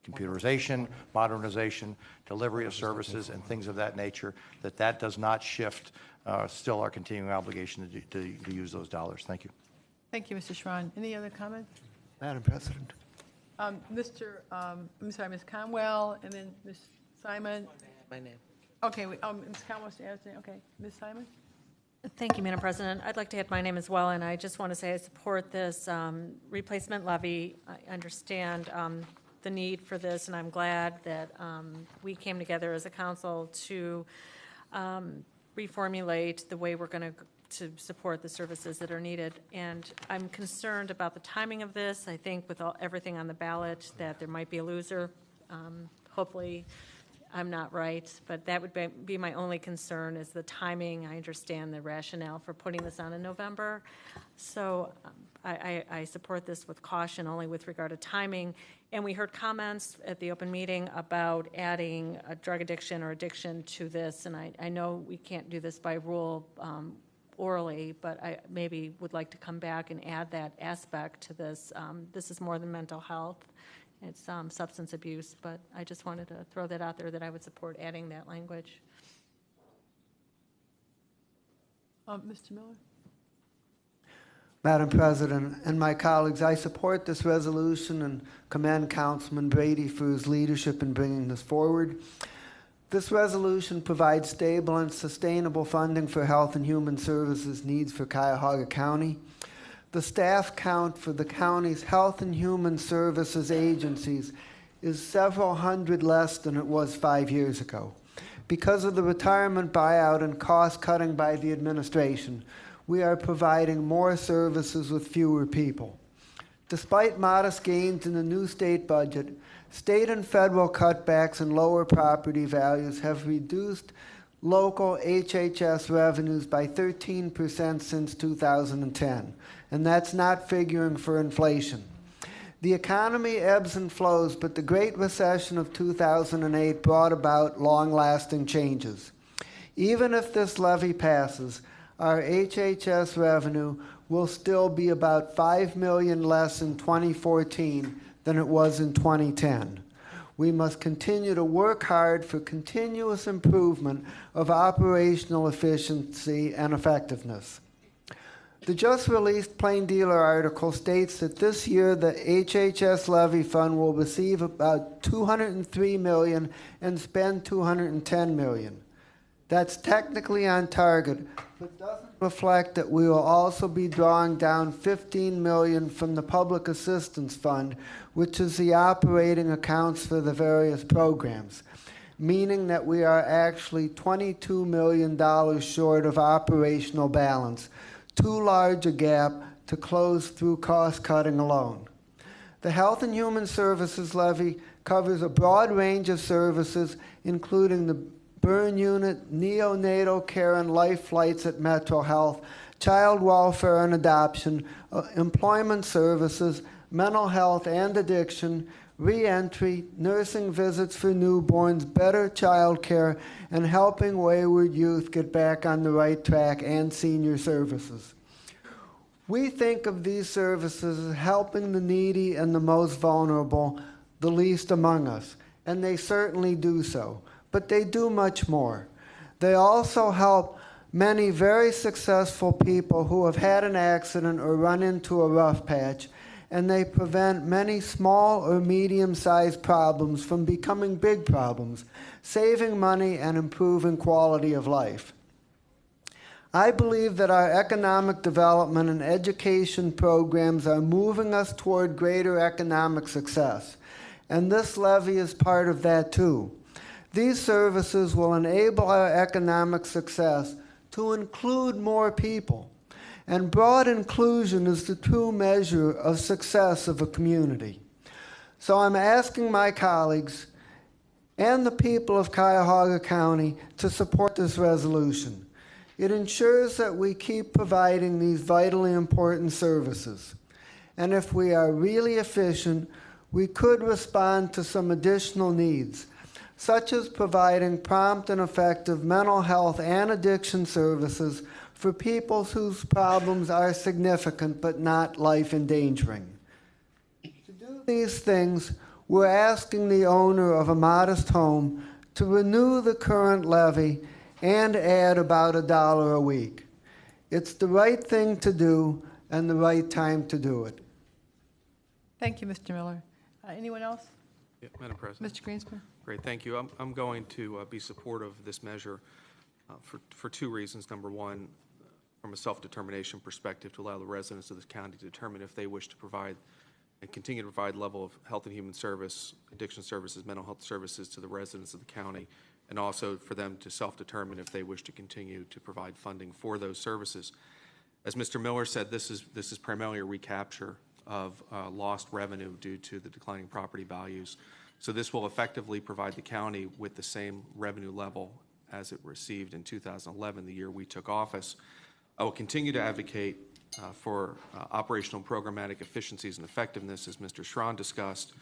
computerization, modernization, delivery of services, and things of that nature, that does not shift still our continuing obligation to use those dollars. Thank you. Thank you, Mr. Schrein. Any other comments? Madam President. I'm sorry, Ms. Conwell, and then Ms. Simon. My name. Okay, Ms. Conwell wants to add something. Okay, Ms. Simon? Thank you, Madam President. I'd like to add my name as well, and I just want to say I support this replacement levy. I understand the need for this, and I'm glad that we came together as a council to reformulate the way we're going to support the services that are needed. And I'm concerned about the timing of this. I think with everything on the ballot that there might be a loser. Hopefully I'm not right, but that would be my only concern, is the timing. I understand the rationale for putting this on in November. So I support this with caution, only with regard to timing. And we heard comments at the open meeting about adding a drug addiction or addiction to this. And I know we can't do this by rule orally, but I maybe would like to come back and add that aspect to this. This is more than mental health. It's substance abuse, but I just wanted to throw that out there, that I would support adding that language. Mr. Miller? Madam President and my colleagues, I support this resolution and commend Councilman Brady for his leadership in bringing this forward. This resolution provides stable and sustainable funding for health and human services needs for Cuyahoga County. The staff count for the county's health and human services agencies is several hundred less than it was 5 years ago. Because of the retirement buyout and cost cutting by the administration, we are providing more services with fewer people. Despite modest gains in the new state budget, state and federal cutbacks and lower property values have reduced local HHS revenues by 13% since 2010, and that's not figuring for inflation. The economy ebbs and flows, but the Great Recession of 2008 brought about long-lasting changes. Even if this levy passes, our HHS revenue will still be about $5 million less in 2014 than it was in 2010. We must continue to work hard for continuous improvement of operational efficiency and effectiveness. The just released Plain Dealer article states that this year the HHS levy fund will receive about $203 million and spend $210 million. That's technically on target, but doesn't reflect that we will also be drawing down $15 million from the Public Assistance Fund, which is the operating accounts for the various programs, meaning that we are actually $22 million short of operational balance, too large a gap to close through cost cutting alone. The Health and Human Services levy covers a broad range of services, including the burn unit, neonatal care and life flights at Metro Health, child welfare and adoption, employment services, mental health and addiction, re-entry, nursing visits for newborns, better child care, and helping wayward youth get back on the right track, and senior services. We think of these services as helping the needy and the most vulnerable, the least among us, and they certainly do so. But they do much more. They also help many very successful people who have had an accident or run into a rough patch, and they prevent many small or medium-sized problems from becoming big problems, saving money and improving quality of life. I believe that our economic development and education programs are moving us toward greater economic success, and this levy is part of that too. These services will enable our economic success to include more people, and broad inclusion is the true measure of success of a community. So I'm asking my colleagues and the people of Cuyahoga County to support this resolution. It ensures that we keep providing these vitally important services. And if we are really efficient, we could respond to some additional needs, such as providing prompt and effective mental health and addiction services for people whose problems are significant but not life-endangering. To do these things, we're asking the owner of a modest home to renew the current levy and add about $1 a week. It's the right thing to do and the right time to do it. Thank you, Mr. Miller. Anyone else? Yeah, Madam President. Mr. Greenspan? Great, thank you. I'm going to be supportive of this measure for two reasons. Number one, from a self-determination perspective, to allow the residents of this county to determine if they wish to provide and continue to provide level of health and human service, addiction services, mental health services to the residents of the county, and also for them to self-determine if they wish to continue to provide funding for those services. As Mr. Miller said, this is primarily a recapture of lost revenue due to the declining property values. So this will effectively provide the county with the same revenue level as it received in 2011, the year we took office. I will continue to advocate for operational programmatic efficiencies and effectiveness, as Mr. Schron discussed.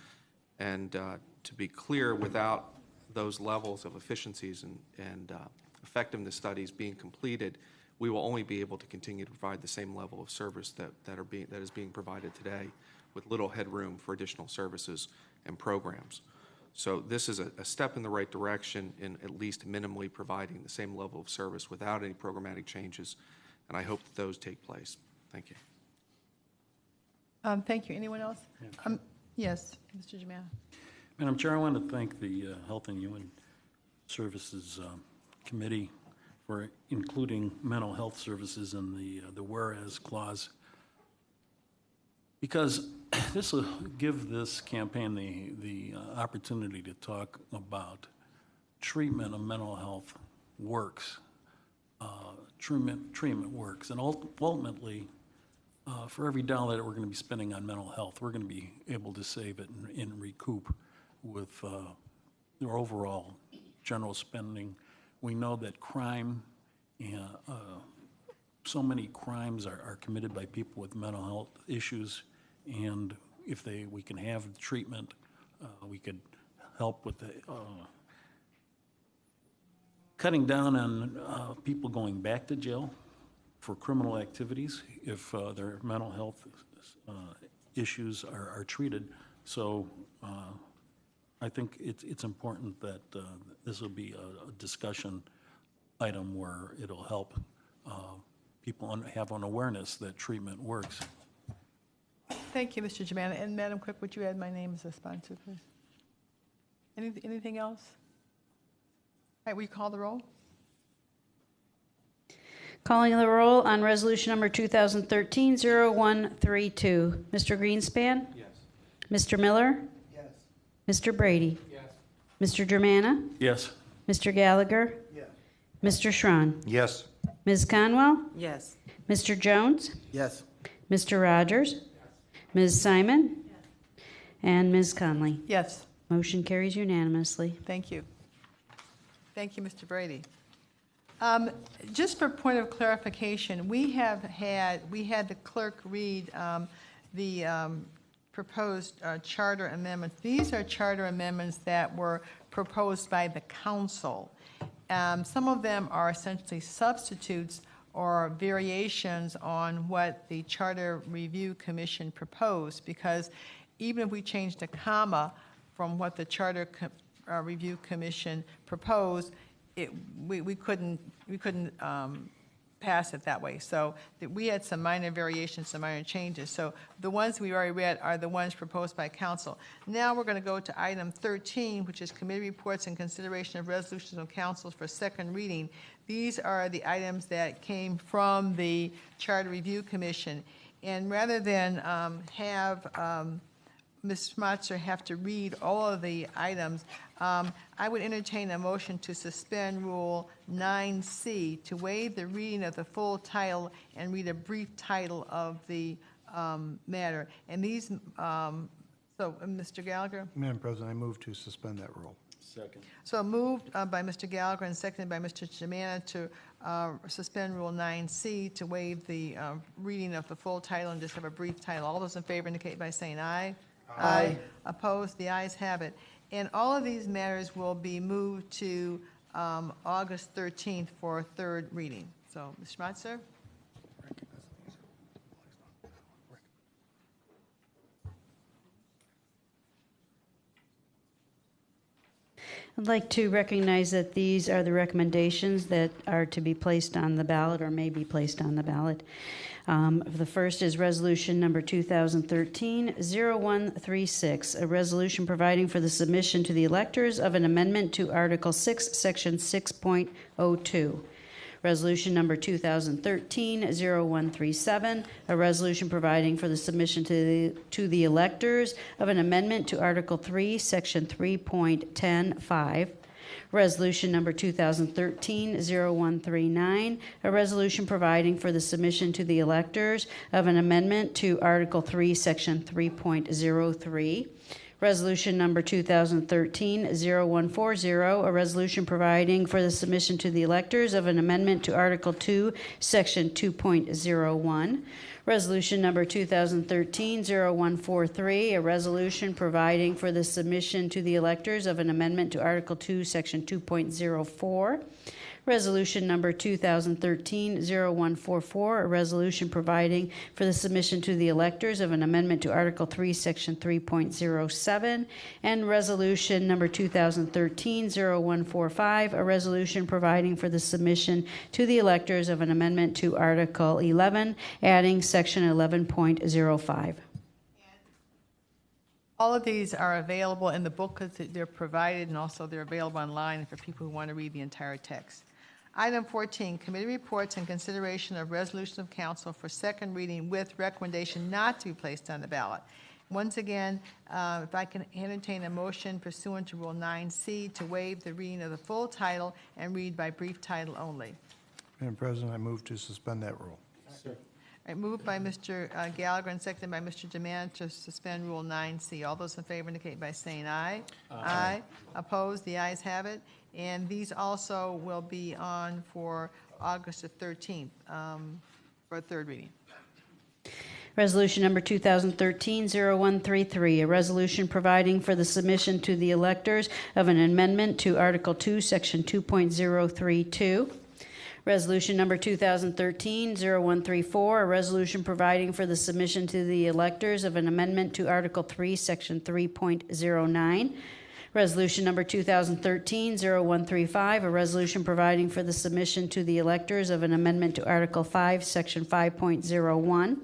And to be clear, without those levels of efficiencies and effectiveness studies being completed, we will only be able to continue to provide the same level of service that is being provided today, with little headroom for additional services and programs. So this is a step in the right direction in at least minimally providing the same level of service without any programmatic changes and I hope those take place. Thank you. Thank you. Anyone else? Yes, Mr. Jumana. Madam Chair, I want to thank the Health and Human Services Committee for including mental health services in the whereas clause, because this will give this campaign the opportunity to talk about treatment of mental health works. Treatment works, and ultimately, for every dollar that we're going to be spending on mental health, we're going to be able to save it and recoup with their overall general spending. We know that crime, so many crimes are committed by people with mental health issues, and if we can have treatment, we could help with the cutting down on people going back to jail for criminal activities if their mental health issues are treated. So I think it's important that this will be a discussion item where it'll help people have an awareness that treatment works. Thank you, Mr. Jumana. And Madam Clerk, would you add my name as a sponsor, please? Anything else? All right, will you call the roll? Calling the roll on resolution number 2013-0132. Mr. Greenspan? Yes. Mr. Miller? Yes. Mr. Brady? Yes. Mr. Germana? Yes. Mr. Gallagher? Yes. Mr. Schron? Yes. Ms. Conwell? Yes. Mr. Jones? Yes. Mr. Rogers? Ms. Simon? And Ms. Conley? Yes. Motion carries unanimously. Thank you. Thank you, Mr. Brady. Just for point of clarification, we had the clerk read the proposed charter amendments. These are charter amendments that were proposed by the council. Some of them are essentially substitutes or variations on what the Charter Review Commission proposed, because even if we changed a comma from what the Charter Review Commission proposed, we couldn't pass it that way. So we had some minor variations, some minor changes. So the ones we already read are the ones proposed by council. Now we're going to go to item 13, which is committee reports and consideration of resolutions of councils for second reading. These are the items that came from the Charter Review Commission. And rather than have Ms. Schmatzer have to read all of the items, I would entertain a motion to suspend Rule 9C to waive the reading of the full title and read a brief title of the matter. And these, Mr. Gallagher? Madam President, I move to suspend that rule. Second. So moved by Mr. Gallagher and seconded by Mr. Jumana to suspend Rule 9C to waive the reading of the full title and just have a brief title. All those in favor indicate by saying aye. Aye. Opposed? The ayes have it. And all of these matters will be moved to August 13th for third reading. So, Ms. Schmatzer? I'd like to recognize that these are the recommendations that are to be placed on the ballot or may be placed on the ballot. The first is resolution number 2013-0136, a resolution providing for the submission to the electors of an amendment to Article 6, Section 6.02. Resolution number 2013-0137, a resolution providing for the submission to the electors of an amendment to Article 3, Section 3.105. Resolution number 2013-0139, a resolution providing for the submission to the electors of an amendment to Article 3, Section 3.03. Resolution number 2013-0140, a resolution providing for the submission to the electors of an amendment to Article 2, Section 2.01. Resolution number 2013-0143, a resolution providing for the submission to the electors of an amendment to Article 2, Section 2.04. Resolution number 2013-0144, a resolution providing for the submission to the electors of an amendment to Article 3, Section 3.07, and Resolution number 2013-0145, a resolution providing for the submission to the electors of an amendment to Article 11, adding Section 11.05. All of these are available in the booklet that they're provided, and also they're available online for people who want to read the entire text. Item 14, committee reports and consideration of resolution of council for second reading with recommendation not to be placed on the ballot. Once again, if I can entertain a motion pursuant to Rule 9C to waive the reading of the full title and read by brief title only. Madam President, I move to suspend that rule. All right, moved by Mr. Gallagher and seconded by Mr. Demand to suspend Rule 9C. All those in favor indicate by saying aye. Aye. Opposed? The ayes have it. And these also will be on for August the 13th for a third reading. Resolution number 2013-0133, a resolution providing for the submission to the electors of an amendment to Article 2, Section 2.032. Resolution number 2013-0134, a resolution providing for the submission to the electors of an amendment to Article 3, Section 3.09. Resolution number 2013-0135, a resolution providing for the submission to the electors of an amendment to Article 5, Section 5.01.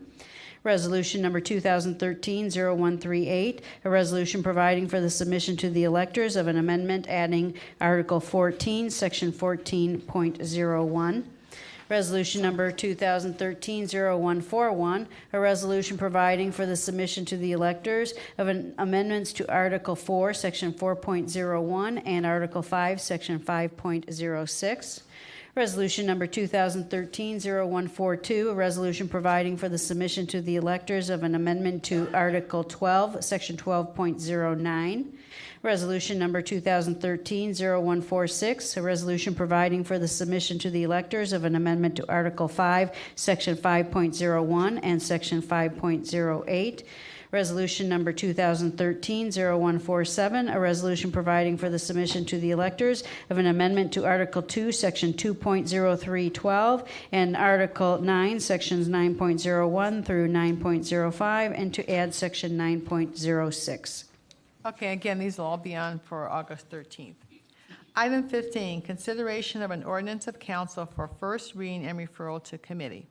Resolution number 2013-0138, a resolution providing for the submission to the electors of an amendment adding Article 14, Section 14.01. Resolution number 2013-0141, a resolution providing for the submission to the electors of amendments to Article 4, Section 4.01, and Article 5, Section 5.06. Resolution number 2013-0142, a resolution providing for the submission to the electors of an amendment to Article 12, Section 12.09. Resolution number 2013-0146, a resolution providing for the submission to the electors of an amendment to Article 5, Section 5.01 and Section 5.08. Resolution number 2013-0147, a resolution providing for the submission to the electors of an amendment to Article 2, Section 2.0312, and Article 9, Sections 9.01 through 9.05, and to add Section 9.06. Okay, again, these will all be on for August 13th. Item 15, consideration of an ordinance of council for first reading and referral to committee.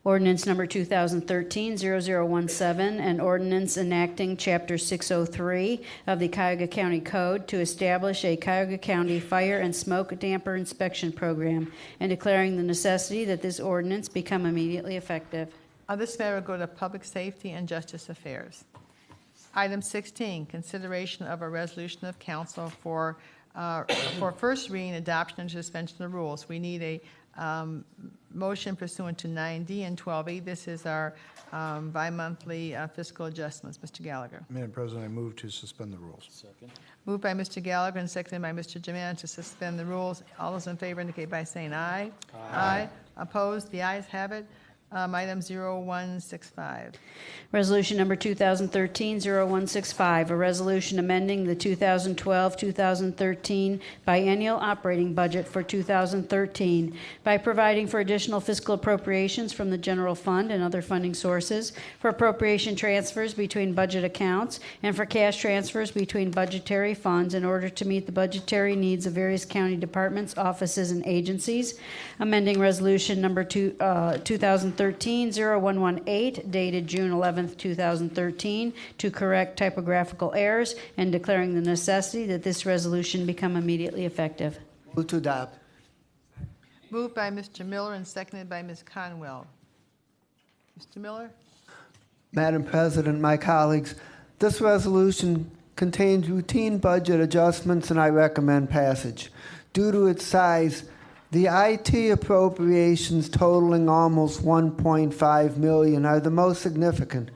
Ordinance number 2013-0017, an ordinance enacting Chapter 603 of the Cuyahoga County Code to establish a Cuyahoga County fire and smoke damper inspection program and declaring the necessity that this ordinance become immediately effective. On this matter, will go to Public Safety and Justice Affairs. Item 16, consideration of a resolution of council for first reading, adoption, and suspension of rules. We need a motion pursuant to 9D and 12E. This is our bi-monthly fiscal adjustments. Mr. Gallagher. Madam President, I move to suspend the rules. Second. Moved by Mr. Gallagher and seconded by Mr. Jemian to suspend the rules. All those in favor indicate by saying aye. Aye. Opposed? The ayes have it. Item 0165. Resolution number 2013-0165, a resolution amending the 2012-2013 biennial operating budget for 2013 by providing for additional fiscal appropriations from the general fund and other funding sources, for appropriation transfers between budget accounts, and for cash transfers between budgetary funds in order to meet the budgetary needs of various county departments, offices, and agencies, amending resolution number 2013-0118 dated June 11, 2013, to correct typographical errors and declaring the necessity that this resolution become immediately effective. Move to adopt. Moved by Mr. Miller and seconded by Ms. Conwell. Mr. Miller? Madam President, my colleagues, this resolution contains routine budget adjustments, and I recommend passage. Due to its size, the IT appropriations totaling almost $1.5 million are the most significant.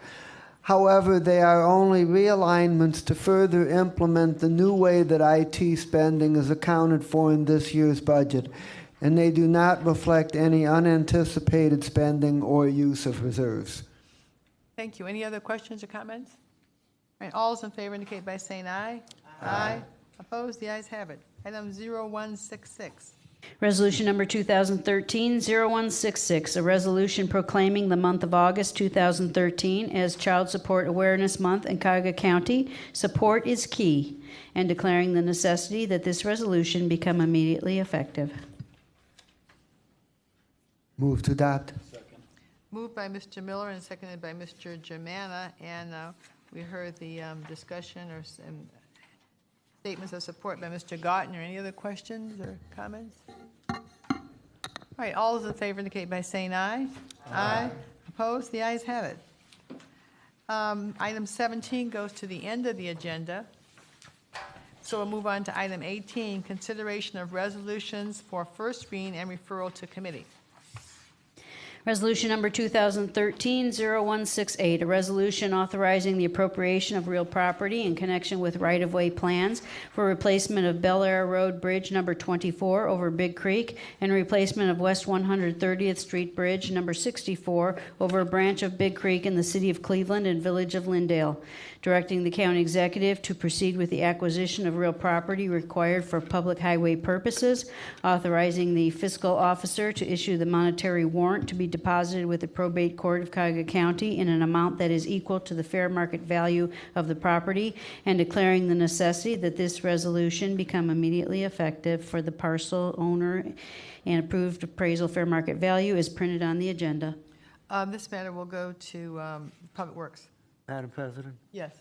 However, they are only realignments to further implement the new way that IT spending is accounted for in this year's budget, and they do not reflect any unanticipated spending or use of reserves. Thank you. Any other questions or comments? All right, all those in favor indicate by saying aye. Aye. Opposed? The ayes have it. Item 0166. Resolution number 2013-0166, a resolution proclaiming the month of August 2013 as Child Support Awareness Month in Cuyahoga County. Support is key, and declaring the necessity that this resolution become immediately effective. Move to adopt. Moved by Mr. Miller and seconded by Mr. Germana, and we heard the discussion or statements of support by Mr. Gottner. Any other questions or comments? All right, all those in favor indicate by saying aye. Aye. Opposed? The ayes have it. Item 17 goes to the end of the agenda. So we'll move on to item 18, consideration of resolutions for first reading and referral to committee. Resolution number 2013-0168, a resolution authorizing the appropriation of real property in connection with right-of-way plans for replacement of Bel Air Road Bridge number 24 over Big Creek and replacement of West 130th Street Bridge number 64 over a branch of Big Creek in the city of Cleveland and village of Lindale. Directing the county executive to proceed with the acquisition of real property required for public highway purposes, authorizing the fiscal officer to issue the monetary warrant to be deposited with the probate court of Cuyahoga County in an amount that is equal to the fair market value of the property, and declaring the necessity that this resolution become immediately effective for the parcel owner, and approved appraisal fair market value is printed on the agenda. This matter will go to Public Works. Madam President, Yes.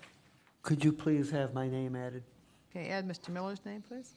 could you please have my name added? Okay, add Mr. Miller's name, please.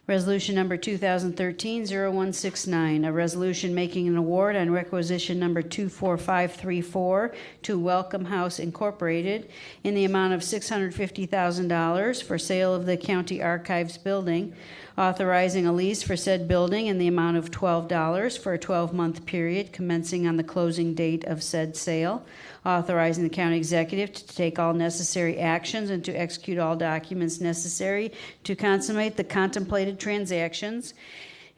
Resolution number 2013-0169, a resolution making an award on requisition number 24534 to Welcome House Incorporated in the amount of $650,000 for sale of the County Archives building, authorizing a lease for said building in the amount of $12 for a 12-month period commencing on the closing date of said sale, authorizing the county executive to take all necessary actions and to execute all documents necessary to consummate the contemplated transactions,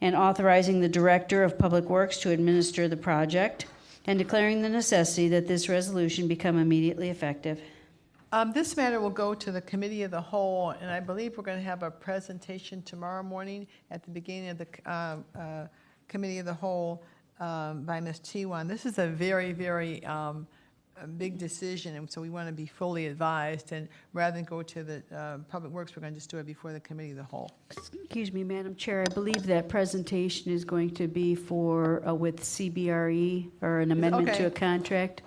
and authorizing the director of public works to administer the project, and declaring the necessity that this resolution become immediately effective. This matter will go to the Committee of the Whole, and I believe we're going to have a presentation tomorrow morning at the beginning of the Committee of the Whole by Ms. Tewan. This is a very, very a big decision, and so we want to be fully advised. And rather than go to the Public Works, we're going to just do it before the Committee of the Whole. Excuse me, Madam Chair, I believe that presentation is going to be for with CBRE or an amendment Okay. to a contract.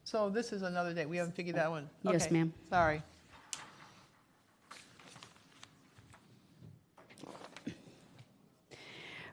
So this is another day. We haven't figured that one. Yes, Okay. ma'am. Sorry.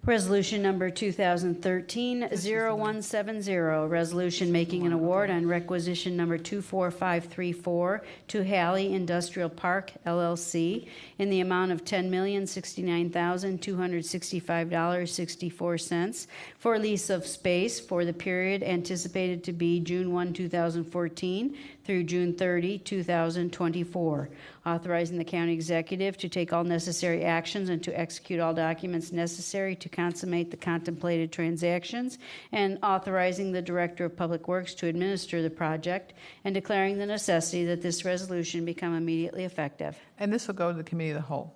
Resolution number 2013-0170, a resolution making an award on requisition number 24534 to Halley Industrial Park, LLC, in the amount of $10,069,265.64 for lease of space for the period anticipated to be June 1, 2014 through June 30, 2024, authorizing the county executive to take all necessary actions and to execute all documents necessary to consummate the contemplated transactions, and authorizing the director of public works to administer the project, and declaring the necessity that this resolution become immediately effective. And this will go to the Committee of the Whole.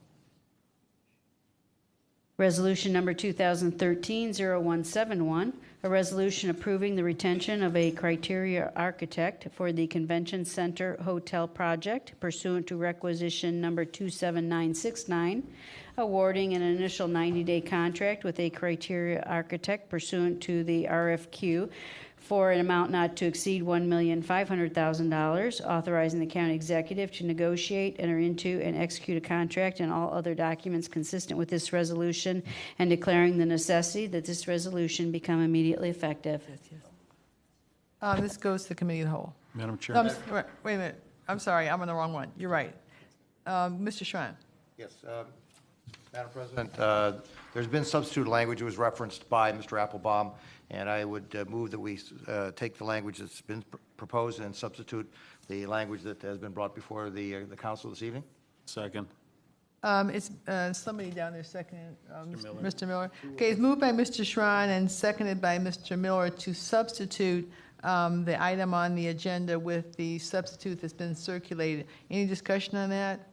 Resolution number 2013-0171, a resolution approving the retention of a criteria architect for the Convention Center Hotel project pursuant to requisition number 27969, awarding an initial 90-day contract with a criteria architect pursuant to the RFQ for an amount not to exceed $1,500,000, authorizing the county executive to negotiate, enter into, and execute a contract and all other documents consistent with this resolution, and declaring the necessity that this resolution become immediately effective. This goes to the Committee of the Whole. Madam Chair. No, wait a minute. I'm sorry. I'm on the wrong one. You're right. Mr. Schrein. Yes, Madam President, there's been substitute language. It was referenced by Mr. Applebaum, and I would move that we take the language that's been proposed and substitute the language that has been brought before the council this evening. Second. It's somebody down there seconded, Mr. Miller. Okay, it's moved by Mr. Schrein and seconded by Mr. Miller to substitute the item on the agenda with the substitute that's been circulated. Any discussion on that?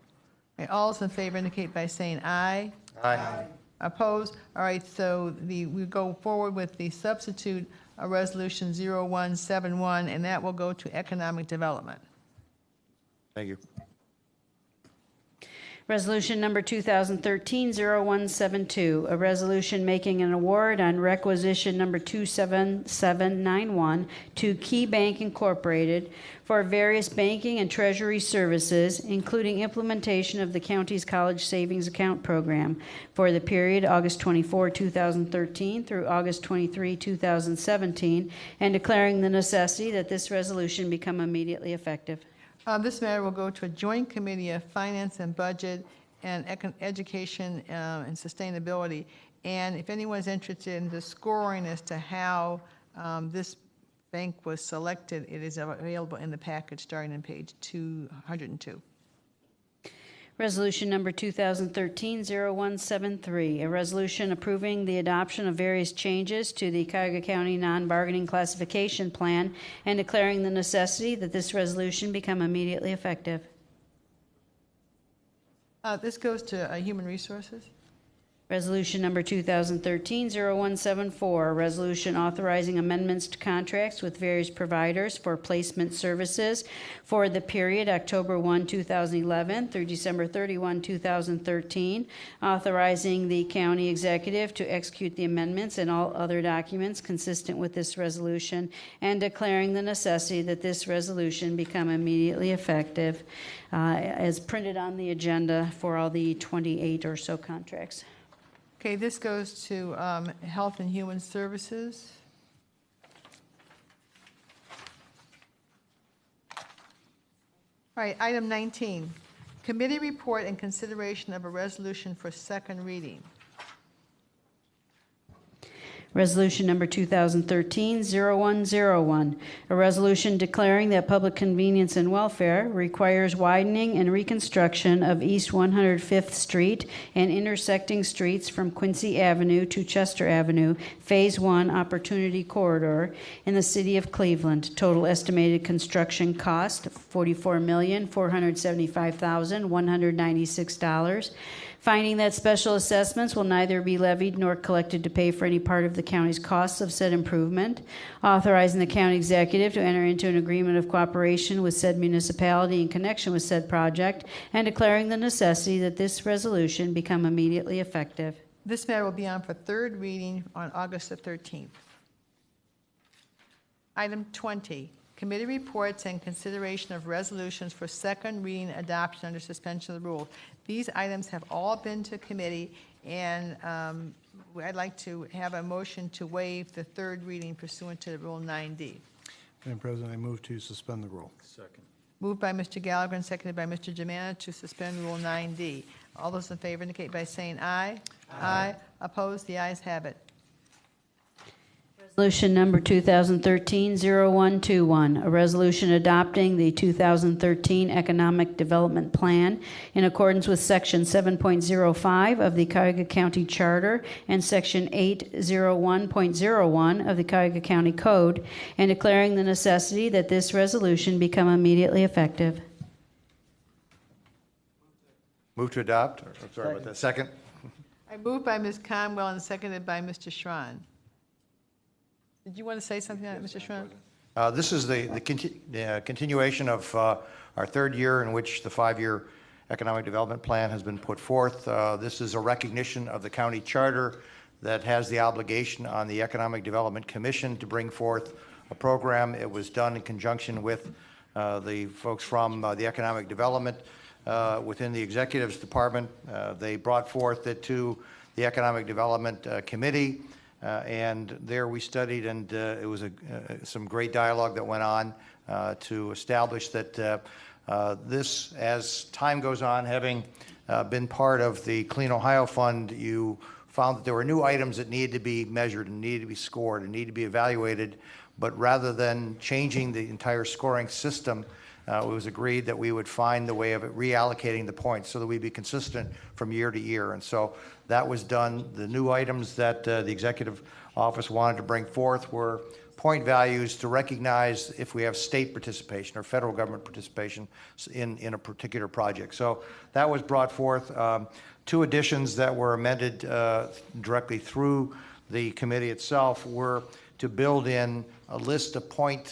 Okay, all those in favor indicate by saying aye. Aye. Opposed? All right, so we go forward with the substitute resolution 0171, and that will go to economic development. Thank you. Resolution number 2013-0172, a resolution making an award on requisition number 27791 to Key Bank Incorporated for various banking and treasury services, including implementation of the county's college savings account program for the period August 24, 2013 through August 23, 2017, and declaring the necessity that this resolution become immediately effective. This matter will go to a joint committee of finance and budget and education and sustainability. And if anyone's interested in the scoring as to how this bank was selected, it is available in the package starting on page 202. Resolution number 2013-0173, a resolution approving the adoption of various changes to the Cuyahoga County non-bargaining classification plan and declaring the necessity that this resolution become immediately effective. This goes to Human Resources. Resolution number 2013-0174, a resolution authorizing amendments to contracts with various providers for placement services for the period October 1, 2011 through December 31, 2013, authorizing the county executive to execute the amendments and all other documents consistent with this resolution, and declaring the necessity that this resolution become immediately effective as printed on the agenda for all the 28 or so contracts. Okay, this goes to Health and Human Services. All right, item 19, committee report and consideration of a resolution for second reading. Resolution number 2013-0101, a resolution declaring that public convenience and welfare requires widening and reconstruction of East 105th Street and intersecting streets from Quincy Avenue to Chester Avenue, Phase 1 Opportunity Corridor in the city of Cleveland. Total estimated construction cost, $44,475,196. Finding that special assessments will neither be levied nor collected to pay for any part of the county's costs of said improvement, authorizing the county executive to enter into an agreement of cooperation with said municipality in connection with said project, and declaring the necessity that this resolution become immediately effective. This matter will be on for third reading on August the 13th. Item 20, committee reports and consideration of resolutions for second reading adoption under suspension of the rules. These items have all been to committee, and I'd like to have a motion to waive the third reading pursuant to Rule 9D. Madam President, I move to suspend the rule. Second. Moved by Mr. Gallagher and seconded by Mr. Germana to suspend Rule 9D. All those in favor indicate by saying aye. Aye. Opposed? The ayes have it. Resolution number 2013-0121, a resolution adopting the 2013 Economic Development Plan in accordance with Section 7.05 of the Cuyahoga County Charter and Section 801.01 of the Cuyahoga County Code, and declaring the necessity that this resolution become immediately effective. Move to adopt. I'm sorry about that. Second. I moved by Ms. Conwell and seconded by Mr. Schron. Did you want to say something on it, Mr. Schron? This is the continuation of our third year in which the 5-year economic development plan has been put forth. This is a recognition of the county charter that has the obligation on the Economic Development Commission to bring forth a program. It was done in conjunction with the folks from the economic development within the executives department. They brought forth it to the Economic Development Committee. And there we studied, and it was some great dialogue that went on to establish that this, as time goes on, having been part of the Clean Ohio Fund, you found that there were new items that needed to be measured and needed to be scored and needed to be evaluated. But rather than changing the entire scoring system, it was agreed that we would find the way of reallocating the points so that we'd be consistent from year to year. And so that was done. The new items that the executive office wanted to bring forth were point values to recognize if we have state participation or federal government participation in a particular project. So that was brought forth. Two additions that were amended directly through the committee itself were to build in a list of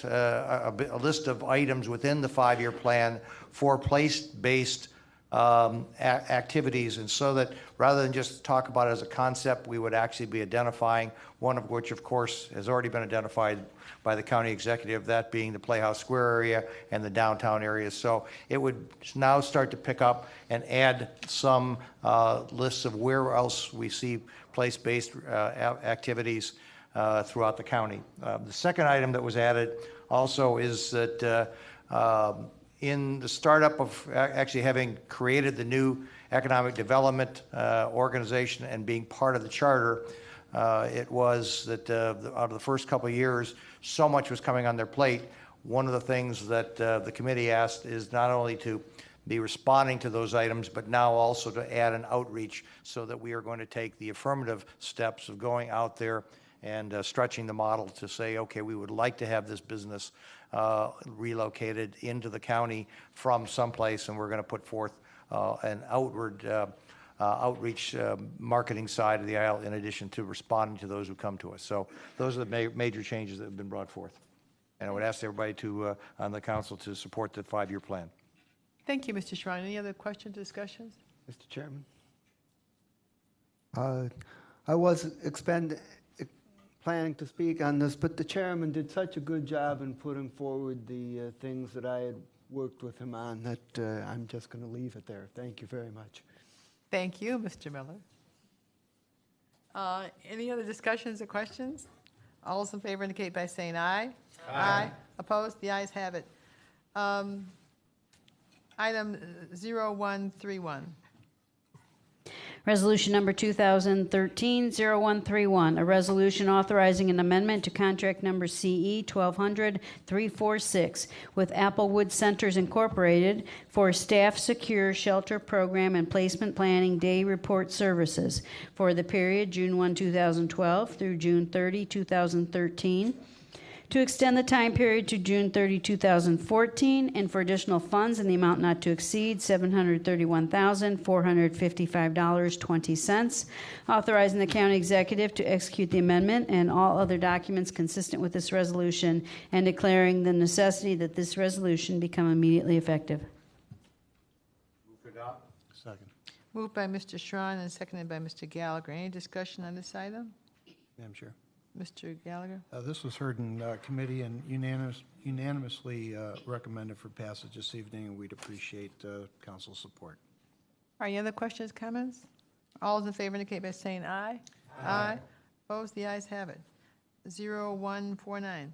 a list of items within the 5-year plan for place-based activities, and so that rather than just talk about it as a concept, we would actually be identifying one of which, of course, has already been identified by the county executive, that being the Playhouse Square area and the downtown areas. So it would now start to pick up and add some lists of where else we see place-based activities throughout the county. The second item that was added also is that in the startup of actually having created the new economic development organization and being part of the charter, it was that out of the first couple of years, so much was coming on their plate. One of the things that the committee asked is not only to be responding to those items, but now also to add an outreach so that we are going to take the affirmative steps of going out there and stretching the model to say, okay, we would like to have this business relocated into the county from someplace, and we're going to put forth an outward outreach marketing side of the aisle in addition to responding to those who come to us. So those are the major changes that have been brought forth. And I would ask everybody to, on the council, to support the 5-year plan. Thank you, Mr. Schrein. Any other questions, discussions? Mr. Chairman. I was planning to speak on this, but the chairman did such a good job in putting forward the things that I had worked with him on that I'm just going to leave it there. Thank you very much. Thank you, Mr. Miller. Any other discussions or questions? All those in favor indicate by saying aye. Aye. Opposed? The ayes have it. Item 0131. Resolution number 2013-0131, a resolution authorizing an amendment to contract number CE 1200-346 with Applewood Centers Incorporated for staff secure shelter program and placement planning day report services for the period June 1, 2012 through June 30, 2013. To extend the time period to June 30, 2014, and for additional funds in the amount not to exceed $731,455.20, authorizing the county executive to execute the amendment and all other documents consistent with this resolution, and declaring the necessity that this resolution become immediately effective. Move to adopt. Second. Moved by Mr. Schrein and seconded by Mr. Gallagher. Any discussion on this item? Madam Chair. Mr. Gallagher? This was heard in committee and unanimously recommended for passage this evening, and we'd appreciate council's support. Are any other questions, comments? All those in favor indicate by saying aye. Aye. Opposed? The ayes have it. 0149.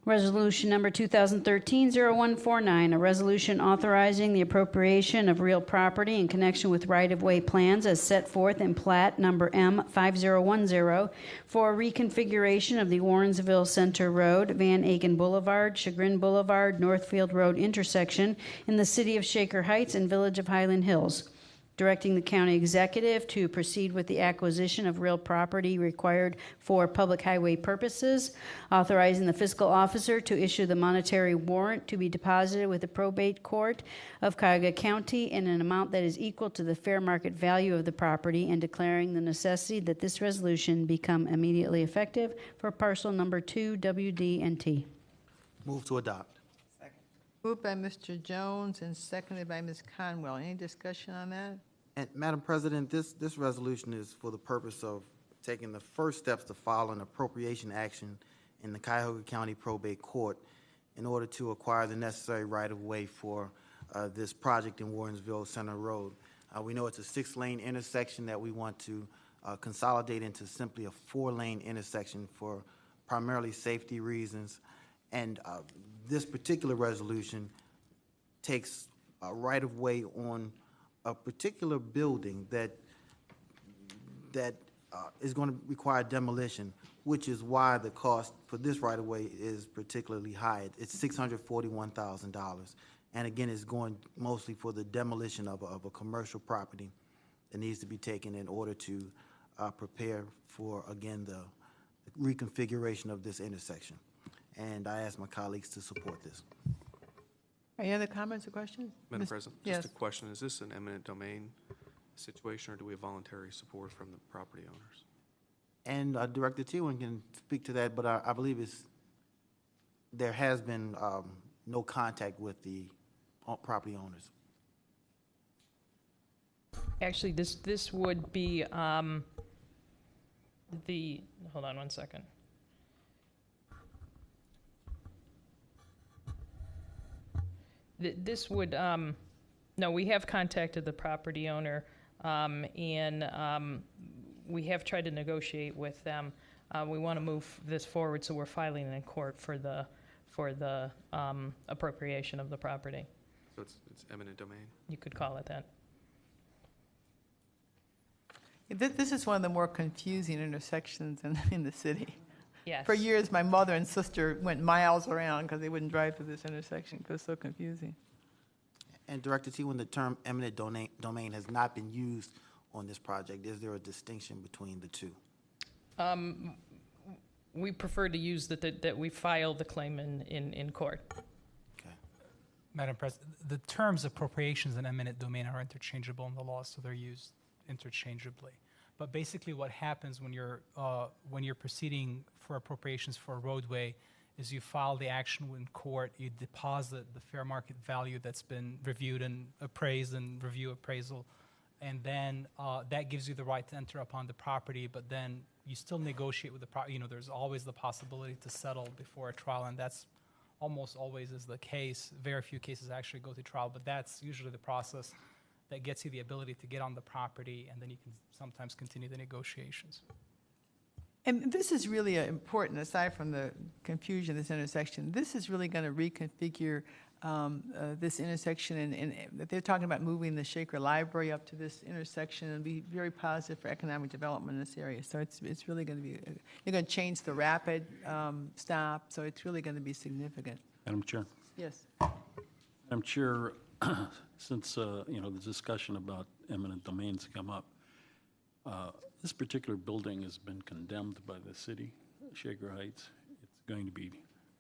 Resolution number 2013-0149, a resolution authorizing the appropriation of real property in connection with right-of-way plans as set forth in plat number M5010 for reconfiguration of the Warrensville Center Road, Van Aken Boulevard, Chagrin Boulevard, Northfield Road intersection in the city of Shaker Heights and village of Highland Hills. Directing the county executive to proceed with the acquisition of real property required for public highway purposes, authorizing the fiscal officer to issue the monetary warrant to be deposited with the probate court of Cuyahoga County in an amount that is equal to the fair market value of the property, and declaring the necessity that this resolution become immediately effective for parcel number 2 WD&T. Move to adopt. Moved by Mr. Jones and seconded by Ms. Conwell. Any discussion on that? And Madam President, this resolution is for the purpose of taking the first steps to file an appropriation action in the Cuyahoga County Probate Court in order to acquire the necessary right-of-way for this project in Warrensville Center Road. We know it's a 6-lane intersection that we want to consolidate into simply a 4-lane intersection for primarily safety reasons. And this particular resolution takes a right-of-way on a particular building that is going to require demolition, which is why the cost for this right-of-way is particularly high. It's $641,000. And again, it's going mostly for the demolition of a commercial property that needs to be taken in order to prepare for, again, reconfiguration of this intersection. And I ask my colleagues to support this. Any other comments or questions? Madam President, just Yes. a question. Is this an eminent domain situation, or do we have voluntary support from the property owners? And Director Tewan can speak to that, but I believe there has been no contact with the property owners. Actually, this would be hold on one second. This would, no, we have contacted the property owner, and we have tried to negotiate with them. We want to move this forward, so we're filing in court for the appropriation of the property. So it's eminent domain? You could call it that. This is one of the more confusing intersections in the city. Yes. For years, my mother and sister went miles around because they wouldn't drive through this intersection because it was so confusing. And Director T, when the term eminent domain has not been used on this project, is there a distinction between the two? We prefer to use that we file the claim in court. Madam President, the terms appropriations and eminent domain are interchangeable in the law, so they're used interchangeably. But basically what happens when you're proceeding for appropriations for a roadway is you file the action in court, you deposit the fair market value that's been reviewed and appraised and review appraisal, and then that gives you the right to enter upon the property, but then you still negotiate with the property. There's always the possibility to settle before a trial, and that's almost always is the case. Very few cases actually go to trial, but that's usually the process that gets you the ability to get on the property, and then you can sometimes continue the negotiations. And this is really important, aside from the confusion of this intersection. This is really going to reconfigure this intersection, and they're talking about moving the Shaker Library up to this intersection and be very positive for economic development in this area. So it's really going to be, you're going to change the rapid stop, so it's really going to be significant. Madam Chair. Yes. Madam Chair, since the discussion about eminent domains come up, this particular building has been condemned by the city, Shaker Heights. It's going to be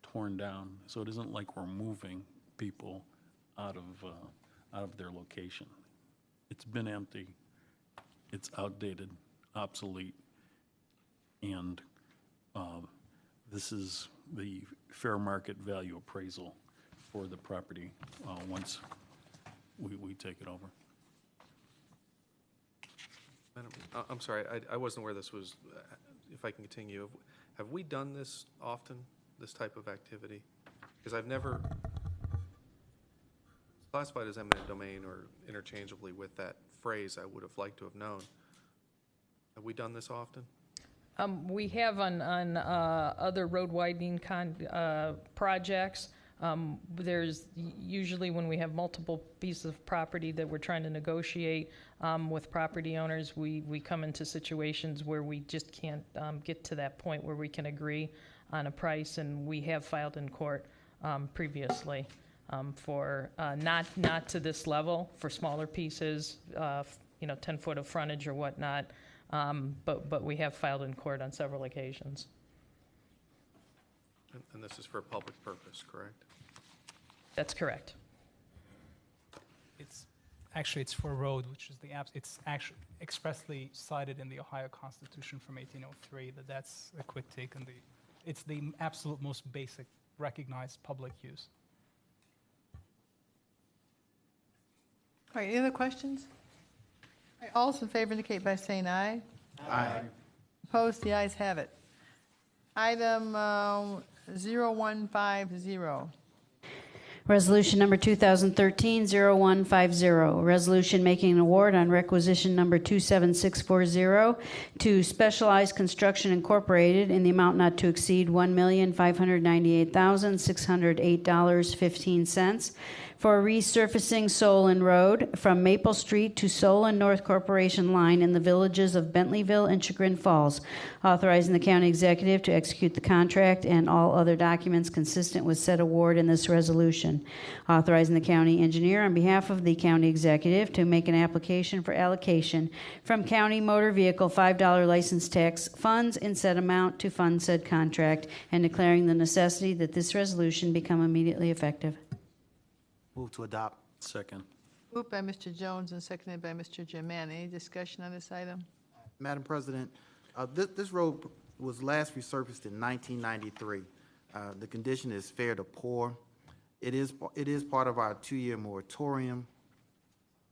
torn down, so it isn't like we're moving people out of their location. It's been empty, it's outdated, obsolete, and this is the fair market value appraisal for the property once we take it over. Madam, I'm sorry, I wasn't aware this was, if I can continue, have we done this often, this type of activity? Because I've never, it's classified as eminent domain or interchangeably with that phrase I would have liked to have known. Have we done this often? We have on other road widening projects. There's usually when we have multiple pieces of property that we're trying to negotiate with property owners, we come into situations where we just can't get to that point where we can agree on a price, and we have filed in court previously for not to this level, for smaller pieces, 10 foot of frontage or whatnot, but we have filed in court on several occasions. And this is for a public purpose, correct? That's correct. It's for a road, which is it's actually expressly cited in the Ohio Constitution from 1803 that's a quick take on it's the absolute most basic recognized public use. All right, any other questions? All right, all those in favor indicate by saying aye. Aye. Opposed, the ayes have it. Item 0150. Resolution number 2013-0150, resolution making an award on requisition number 27640 to Specialized Construction Incorporated in the amount not to exceed $1,598,608.15 for resurfacing Solon Road from Maple Street to Solon North Corporation line in the villages of Bentleyville and Chagrin Falls, authorizing the county executive to execute the contract and all other documents consistent with said award in this resolution, authorizing the county engineer on behalf of the county executive to make an application for allocation from county motor vehicle $5 license tax funds in said amount to fund said contract, and declaring the necessity that this resolution become immediately effective. Move to adopt. Second. Moved by Mr. Jones and seconded by Mr. Germain. Any discussion on this item? Madam President, this road was last resurfaced in 1993. The condition is fair to poor. It is part of our 2-year moratorium.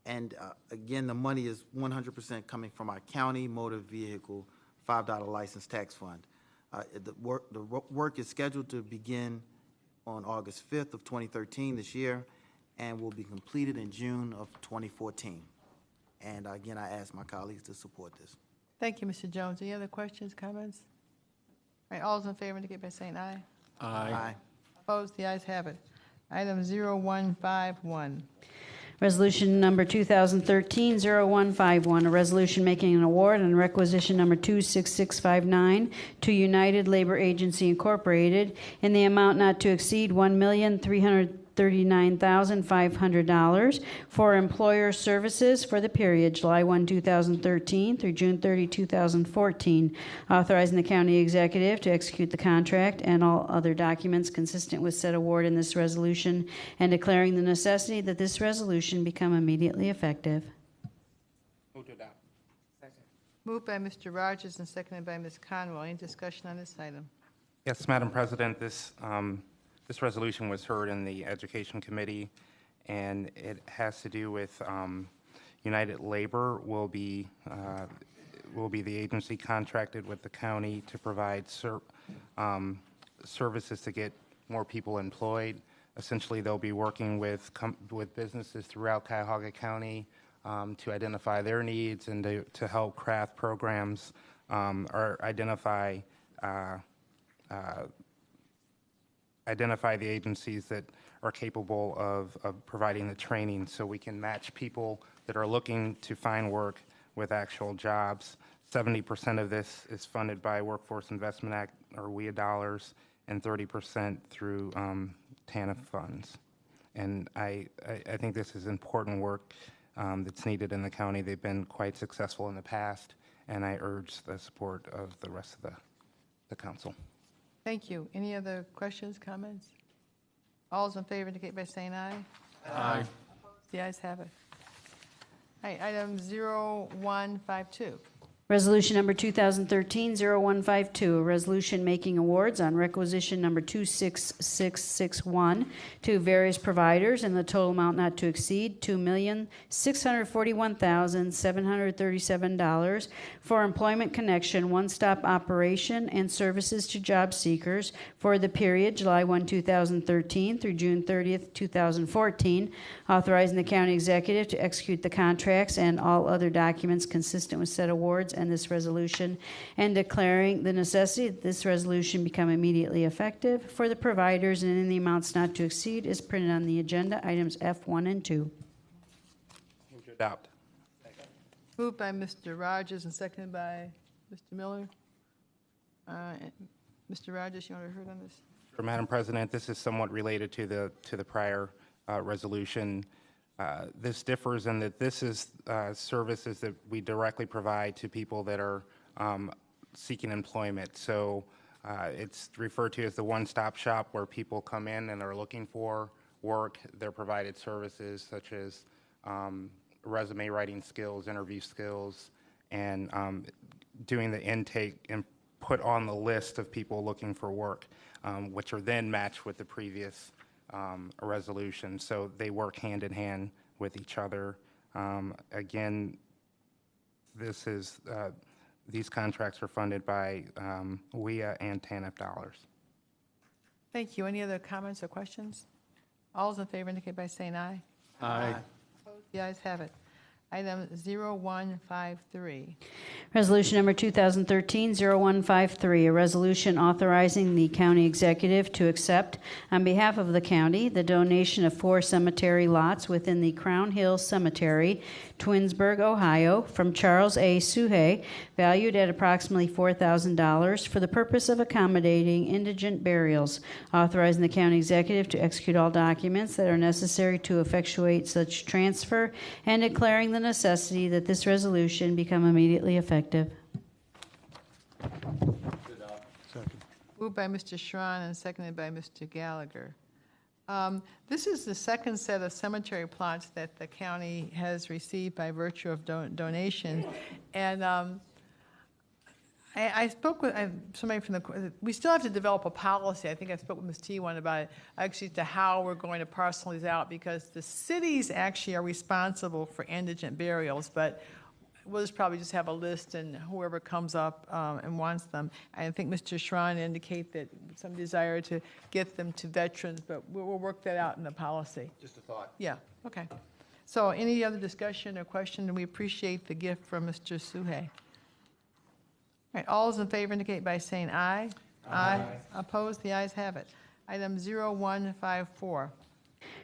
And again, the money is 100% coming from our county motor vehicle $5 license tax fund. The work is scheduled to begin on August 5th of 2013 this year, and will be completed in June of 2014. And again, I ask my colleagues to support this. Thank you, Mr. Jones. Any other questions, comments? All right, all those in favor indicate by saying aye. Aye. Opposed? The ayes have it. Item 0151. Resolution number 2013-0151, a resolution making an award on requisition number 26659 to United Labor Agency Incorporated in the amount not to exceed $1,339,500 for employer services for the period July 1, 2013 through June 30, 2014, authorizing the county executive to execute the contract and all other documents consistent with said award in this resolution, and declaring the necessity that this resolution become immediately effective. Move to adopt. Moved by Mr. Rogers and seconded by Ms. Conwell. Any discussion on this item? Yes, Madam President, this resolution was heard in the Education Committee, and it has to do with United Labor will be the agency contracted with the county to provide services to get more people employed. Essentially, they'll be working with businesses throughout Cuyahoga County to identify their needs and to help craft programs or identify the agencies that are capable of providing the training, so we can match people that are looking to find work with actual jobs. 70% of this is funded by Workforce Investment Act, or WIA dollars, and 30% through TANF funds. And I think this is important work that's needed in the county. They've been quite successful in the past, and I urge the support of the rest of the council. Thank you. Any other questions, comments? All those in favor indicate by saying aye. Aye. The ayes have it. All right, item 0152. Resolution number 2013-0152, a resolution making awards on requisition number 26661 to various providers in the total amount not to exceed $2,641,737 for employment connection one-stop operation and services to job seekers for the period July 1, 2013 through June 30th, 2014, authorizing the county executive to execute the contracts and all other documents consistent with said awards and this resolution, and declaring the necessity that this resolution become immediately effective for the providers and in the amounts not to exceed is printed on the agenda, items F1 and 2. Move to adopt. Moved by Mr. Rogers and seconded by Mr. Miller. Mr. Rogers, you want to hear on this? Sure, Madam President, this is somewhat related to the prior resolution. This differs in that this is services that we directly provide to people that are seeking employment. So it's referred to as the one-stop shop, where people come in and are looking for work. They're provided services such as resume writing skills, interview skills, and doing the intake and put on the list of people looking for work, which are then matched with the previous resolution. So they work hand in hand with each other. Again, these contracts are funded by WIA and TANF dollars. Thank you. Any other comments or questions? All those in favor indicate by saying aye. Aye. Opposed? The ayes have it. Item 0153. Resolution number 2013-0153, a resolution authorizing the county executive to accept, on behalf of the county, the donation of 4 cemetery lots within the Crown Hill Cemetery, Twinsburg, Ohio, from Charles A. Suhe, valued at approximately $4,000 for the purpose of accommodating indigent burials, authorizing the county executive to execute all documents that are necessary to effectuate such transfer, and declaring the necessity that this resolution become immediately effective. Second. Moved by Mr. Schron and seconded by Mr. Gallagher. This is the second set of cemetery plots that the county has received by virtue of donation. And I spoke with somebody from the, we still have to develop a policy. I think I spoke with Ms. T1 about it, actually to how we're going to parcel these out, because the cities actually are responsible for indigent burials, but we'll just probably just have a list, and whoever comes up and wants them. I think Mr. Schron indicated that some desire to get them to veterans, but we'll work that out in the policy. Just a thought. Yeah, okay. So any other discussion or question? And we appreciate the gift from Mr. Suhe. All right, all those in favor indicate by saying aye. Aye. Opposed? The ayes have it. Item 0154.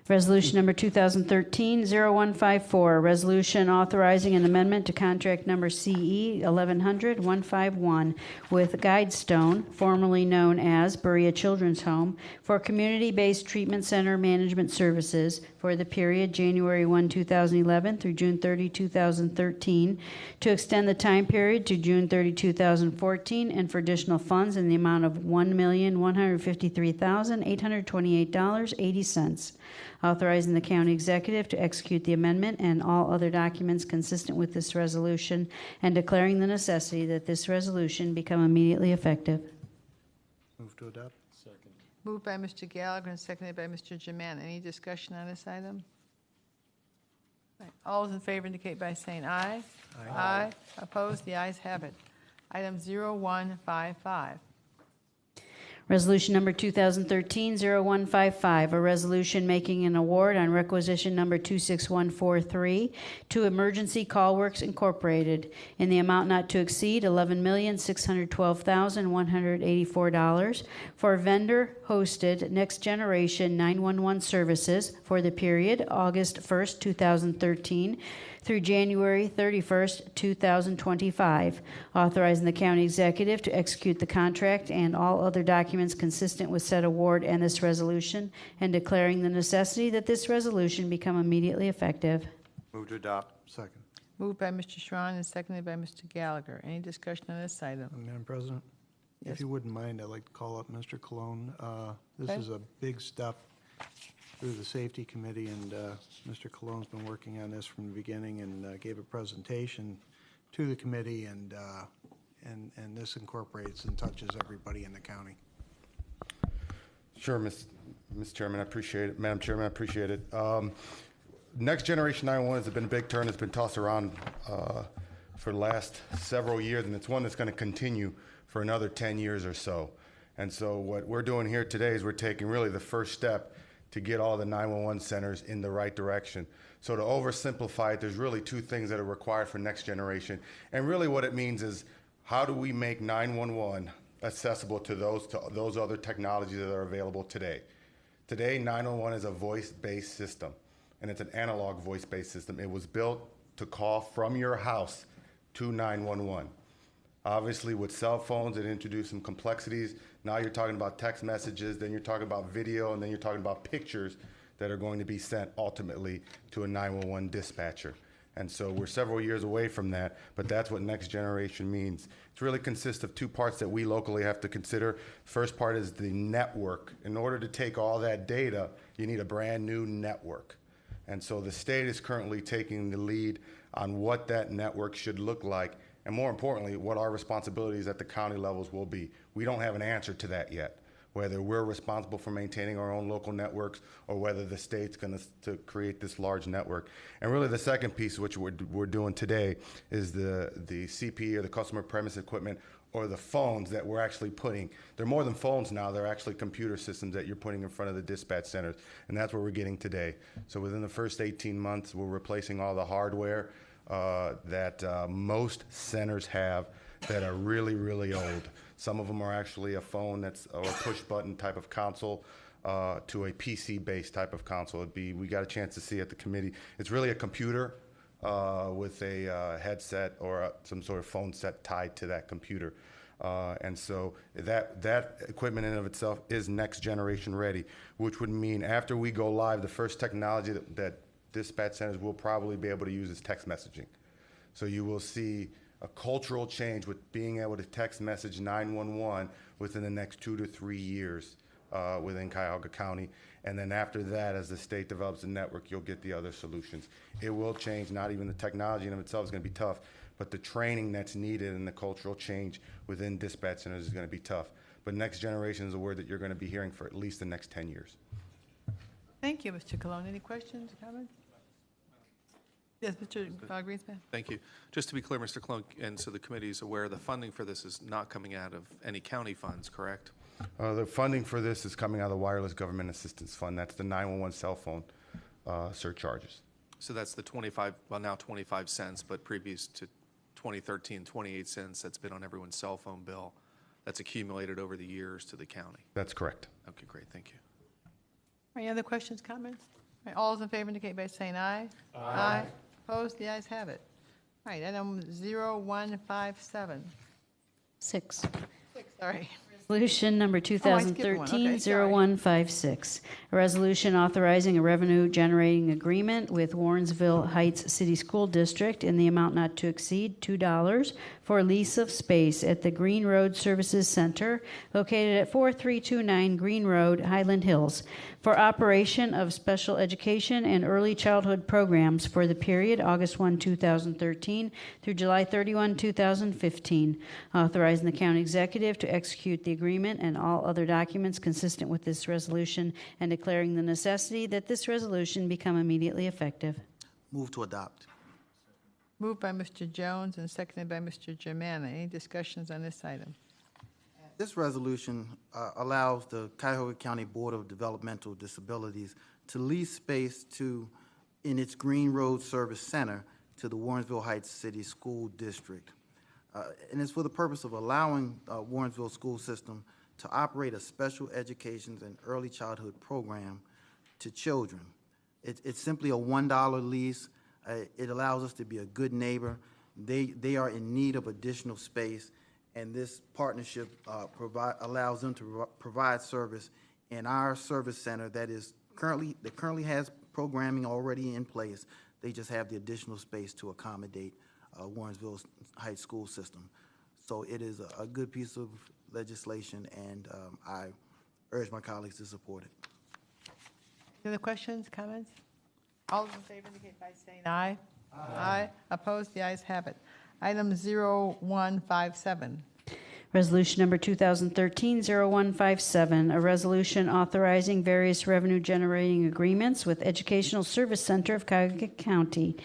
Resolution number 2013-0154, a resolution authorizing an amendment to contract number CE 1100-151 with Guidestone, formerly known as Berea Children's Home, for community-based treatment center management services for the period January 1, 2011 through June 30, 2013, to extend the time period to June 30, 2014, and for additional funds in the amount of $1,153,828.80. Authorizing the county executive to execute the amendment and all other documents consistent with this resolution, and declaring the necessity that this resolution become immediately effective. Move to adopt. Second. Moved by Mr. Gallagher and seconded by Mr. Jermaine. Any discussion on this item? All right, all those in favor indicate by saying aye. Aye. Opposed? The ayes have it. Item 0155. Resolution number 2013-0155, a resolution making an award on requisition number 26143 to Emergency Call Works Incorporated in the amount not to exceed $11,612,184 for vendor-hosted Next Generation 911 services for the period August 1st, 2013 through January 31st, 2025, authorizing the county executive to execute the contract and all other documents consistent with said award and this resolution, and declaring the necessity that this resolution become immediately effective. Move to adopt. Second. Moved by Mr. Schron and seconded by Mr. Gallagher. Any discussion on this item? Madam President, Yes. if you wouldn't mind, I'd like to call up Mr. Cologne. This Okay. is a big step through the Safety Committee, and Mr. Cologne's been working on this from the beginning and gave a presentation to the committee, and this incorporates and touches everybody in the county. Sure, Mr. Chairman, I appreciate it. Madam Chairman, I appreciate it. Next Generation 911 has been a big term that's been tossed around for the last several years, and it's one that's going to continue for another 10 years or so. And so what we're doing here today is we're taking really the first step to get all the 911 centers in the right direction. So to oversimplify it, there's really 2 things that are required for Next Generation. And really what it means is, how do we make 911 accessible to those other technologies that are available today? Today, 911 is a voice-based system, and it's an analog voice-based system. It was built to call from your house to 911. Obviously, with cell phones, it introduced some complexities. Now you're talking about text messages, then you're talking about video, and then you're talking about pictures that are going to be sent ultimately to a 911 dispatcher. And so we're several years away from that, but that's what Next Generation means. It really consists of 2 parts that we locally have to consider. First part is the network. In order to take all that data, you need a brand new network. And so the state is currently taking the lead on what that network should look like, and more importantly, what our responsibilities at the county levels will be. We don't have an answer to that yet, whether we're responsible for maintaining our own local networks or whether the state's going to create this large network. And really the second piece, which we're doing today, is the CPE, or the customer premise equipment, or the phones that we're actually putting. They're more than phones now, they're actually computer systems that you're putting in front of the dispatch centers, and that's what we're getting today. So within the first 18 months, we're replacing all the hardware. that most centers have that are really, really old. Some of them are actually a phone that's or a push button type of console to a PC-based type of console. We got a chance to see at the committee. It's really a computer with a headset or some sort of phone set tied to that computer. And so that equipment in and of itself is next generation ready, which would mean after we go live, the first technology that dispatch centers will probably be able to use is text messaging. So you will see a cultural change with being able to text message 911 within the next 2 to 3 years within Cuyahoga County. And then after that, as the state develops a network, you'll get the other solutions. It will change, not even the technology in of itself is going to be tough, but the training that's needed and the cultural change within dispatch centers is going to be tough. But next generation is a word that you're going to be hearing for at least the next 10 years. Thank you, Mr. Colon. Any questions, comments? Yes, Mr. Greenspan. Thank you. Just to be clear, Mr. Clone, and so the committee is aware, the funding for this is not coming out of any county funds, correct? The funding for this is coming out of the Wireless Government Assistance Fund. That's the 911 cell phone surcharges. So that's the now 25 cents, but previous to 2013, 28 cents that's been on everyone's cell phone bill that's accumulated over the years to the county. That's correct. Okay, great. Thank you. Any other questions, comments? All right, all those in favor indicate by saying aye. Aye. Opposed? The ayes have it. All right, item 0157. 6. Sorry. Resolution number Oh, I skipped one. Okay, sorry. 2013-0156, a resolution authorizing a revenue-generating agreement with Warrensville Heights City School District in the amount not to exceed $2 for lease of space at the Green Road Services Center located at 4329 Green Road, Highland Hills, for operation of special education and early childhood programs for the period August 1, 2013 through July 31, 2015, authorizing the county executive to execute the agreement and all other documents consistent with this resolution and declaring the necessity that this resolution become immediately effective. Move to adopt. Moved by Mr. Jones and seconded by Mr. Germana. Any discussions on this item? This resolution allows the Cuyahoga County Board of Developmental Disabilities to lease space in its Green Road Service Center to the Warrensville Heights City School District. And it's for the purpose of allowing Warrensville School System to operate a special education and early childhood program to children. It's simply a $1 lease. It allows us to be a good neighbor. They are in need of additional space, and this partnership allows them to provide service in our service center that currently has programming already in place. They just have the additional space to accommodate Warrensville Heights School System. So it is a good piece of legislation, and I urge my colleagues to support it. Any other questions, comments? All those in favor indicate by saying aye. Aye. Opposed? The ayes have it. Item 0157. Resolution number 2013-0157, a resolution authorizing various revenue-generating agreements with Educational Service Center of Cuyahoga County,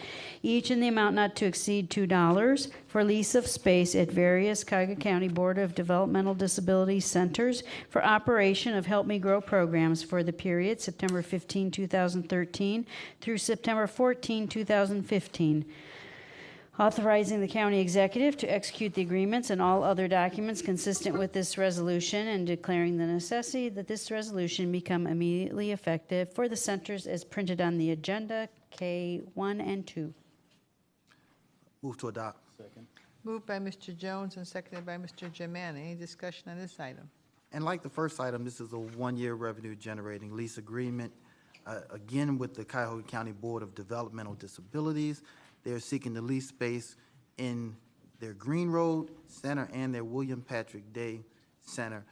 each in the amount not to exceed $2 for lease of space at various Cuyahoga County Board of Developmental Disability Centers for operation of Help Me Grow programs for the period September 15, 2013 through September 14, 2015. Authorizing the county executive to execute the agreements and all other documents consistent with this resolution and declaring the necessity that this resolution become immediately effective for the centers as printed on the agenda K1 and 2. Move to adopt. Second. Moved by Mr. Jones and seconded by Mr. Germana. Any discussion on this item? And like the first item, this is a one-year revenue-generating lease agreement, again with the Cuyahoga County Board of Developmental Disabilities. They're seeking to lease space in their Green Road Center and their William Patrick Day Center,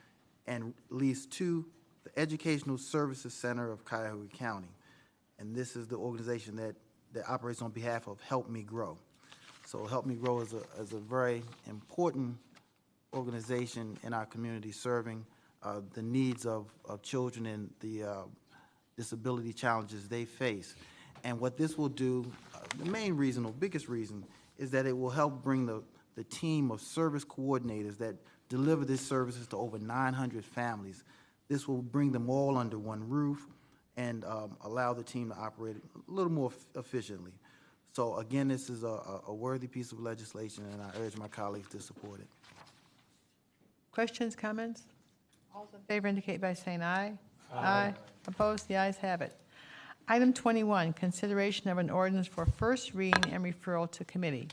and lease to the Educational Services Center of Cuyahoga County. And this is the organization that operates on behalf of Help Me Grow. So Help Me Grow is a very important organization in our community, serving the needs of children and the disability challenges they face. And what this will do, the main reason or biggest reason, is that it will help bring the team of service coordinators that deliver these services to over 900 families. This will bring them all under one roof and allow the team to operate a little more efficiently. So again, this is a worthy piece of legislation, and I urge my colleagues to support it. Questions, comments? All in favor indicate by saying aye. Aye. Opposed? The ayes have it. Item 21, consideration of an ordinance for first reading and referral to committee.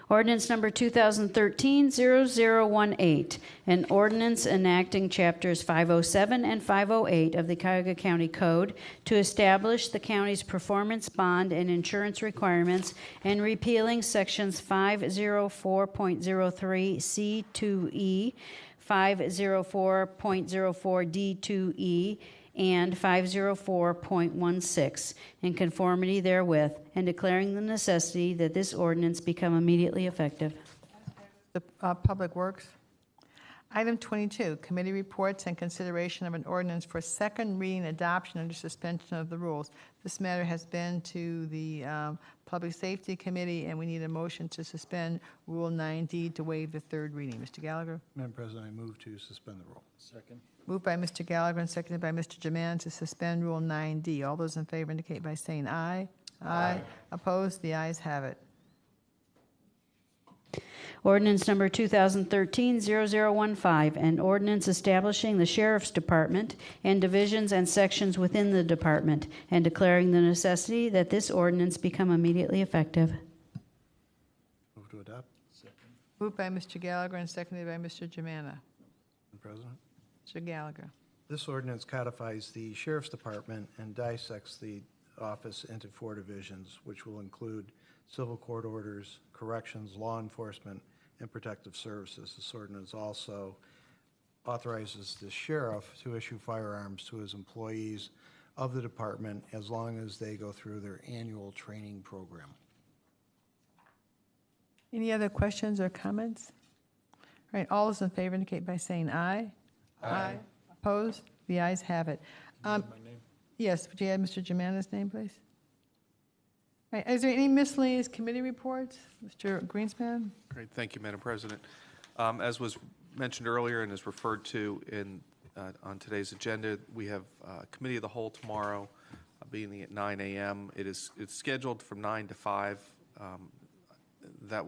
Ordinance number 2013-0018, an ordinance enacting chapters 507 and 508 of the Cuyahoga County Code to establish the county's performance bond and insurance requirements and repealing sections 504.03C2E, 504.04D2E, and 504.16 in conformity therewith, and declaring the necessity that this ordinance become immediately effective. The Public Works. Item 22, committee reports and consideration of an ordinance for second reading adoption under suspension of the rules. This matter has been to the Public Safety Committee, and we need a motion to suspend Rule 9D to waive the third reading. Mr. Gallagher? Madam President, I move to suspend the rule. Second. Moved by Mr. Gallagher and seconded by Mr. Jermaine to suspend Rule 9D. All those in favor indicate by saying aye. Aye. Opposed? The ayes have it. Ordinance number 2013-0015, an ordinance establishing the Sheriff's Department and divisions and sections within the department, and declaring the necessity that this ordinance become immediately effective. Move to adopt. Second. Moved by Mr. Gallagher and seconded by Mr. Germana. Madam President. Mr. Gallagher. This ordinance codifies the Sheriff's Department and dissects the office into 4 divisions, which will include civil court orders, corrections, law enforcement, and protective services. This ordinance also authorizes the sheriff to issue firearms to his employees of the department as long as they go through their annual training program. Any other questions or comments? All right, all those in favor indicate by saying aye. Aye. Opposed? The ayes have it. Yes, would you add Mr. Germana's name, please? All right, is there any miscellaneous committee reports? Mr. Greenspan? Great, thank you, Madam President. As was mentioned earlier and is referred to in on today's agenda, we have Committee of the Whole tomorrow, beginning at 9 a.m. It's scheduled from 9 to 5. That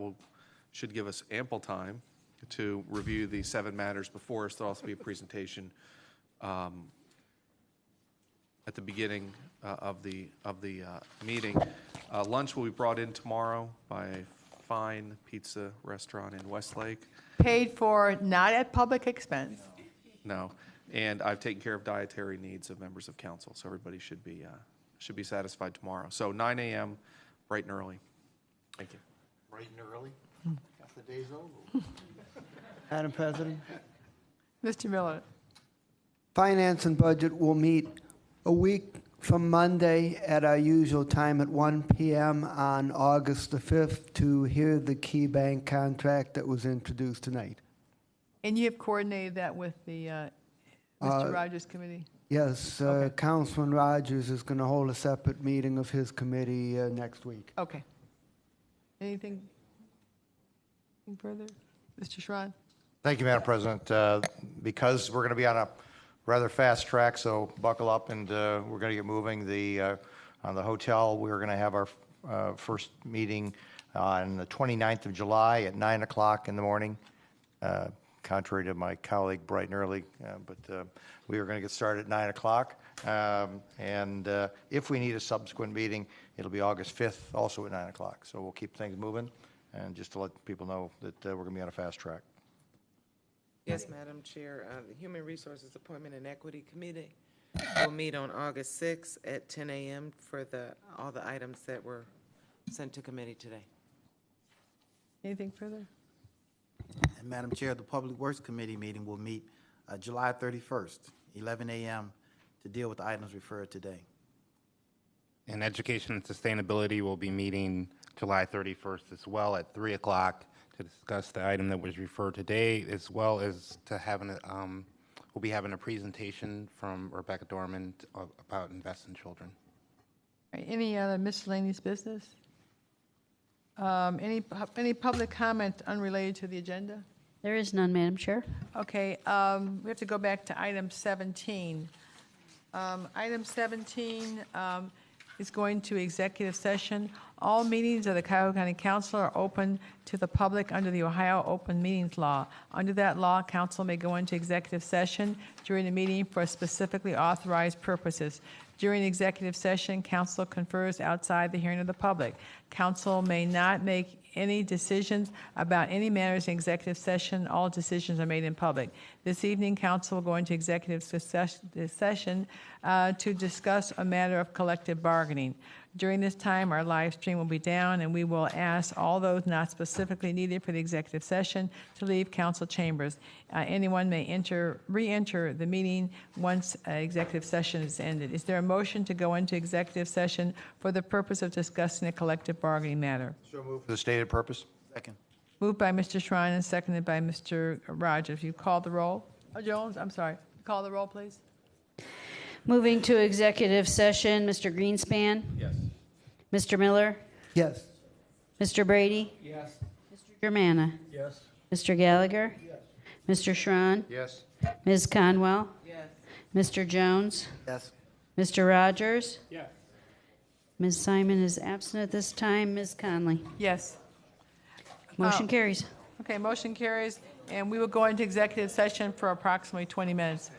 should give us ample time to review the 7 matters before us. There'll also be a presentation at the beginning of the meeting. Lunch will be brought in tomorrow by a fine pizza restaurant in Westlake. Paid for, not at public expense. No, and I've taken care of dietary needs of members of council, so everybody should be satisfied tomorrow. So 9 a.m., bright and early. Thank you. Bright and early? Half the day's over. Madam President, Mr. Miller. Finance and Budget will meet a week from Monday at our usual time at 1 p.m. on August the 5th to hear the Key Bank contract that was introduced tonight. And you have coordinated that with the Mr. Rogers Committee? Yes, Okay. Councilman Rogers is going to hold a separate meeting of his committee next week. Okay. Anything further? Mr. Schron? Thank you, Madam President. Because we're going to be on a rather fast track, so buckle up, and we're going to get moving. On the hotel, we're going to have our first meeting on the 29th of July at 9 o'clock in the morning, contrary to my colleague bright and early, but we are going to get started at 9 o'clock. And if we need a subsequent meeting, it'll be August 5th, also at 9 o'clock. So we'll keep things moving, and just to let people know that we're going to be on a fast track. Yes, Madam Chair. The Human Resources Appointment and Equity Committee will meet on August 6th at 10 a.m. for all the items that were sent to committee today. Anything further? And Madam Chair, the Public Works Committee meeting will meet July 31st, 11 a.m. to deal with the items referred today. And Education and Sustainability will be meeting July 31st as well at 3 o'clock to discuss the item that was referred today, as well as to we'll be having a presentation from Rebecca Dorman about Invest in Children. All right, any other miscellaneous business? Any public comment unrelated to the agenda? There is none, Madam Chair. Okay, we have to go back to item 17. Item 17 is going to executive session. All meetings of the Cuyahoga County Council are open to the public under the Ohio Open Meetings Law. Under that law, council may go into executive session during the meeting for specifically authorized purposes. During executive session, council confers outside the hearing of the public. Council may not make any decisions about any matters in executive session. All decisions are made in public. This evening, council will go into executive session to discuss a matter of collective bargaining. During this time, our live stream will be down, and we will ask all those not specifically needed for the executive session to leave council chambers. Anyone may re-enter the meeting once executive session is ended. Is there a motion to go into executive session for the purpose of discussing a collective bargaining matter? So moved. For the stated purpose? Second. Moved by Mr. Shrine and seconded by Mr. Rogers. You call the roll? Jones, I'm sorry. Call the roll, please. Moving to executive session, Mr. Greenspan? Yes. Mr. Miller? Yes. Mr. Brady? Yes. Mr. Germana? Yes. Mr. Gallagher? Yes. Mr. Schron? Yes. Ms. Conwell? Yes. Mr. Jones? Yes. Mr. Rogers? Yes. Ms. Simon is absent at this time. Ms. Conley? Yes. Motion carries. Okay, motion carries, and we will go into executive session for approximately 20 minutes.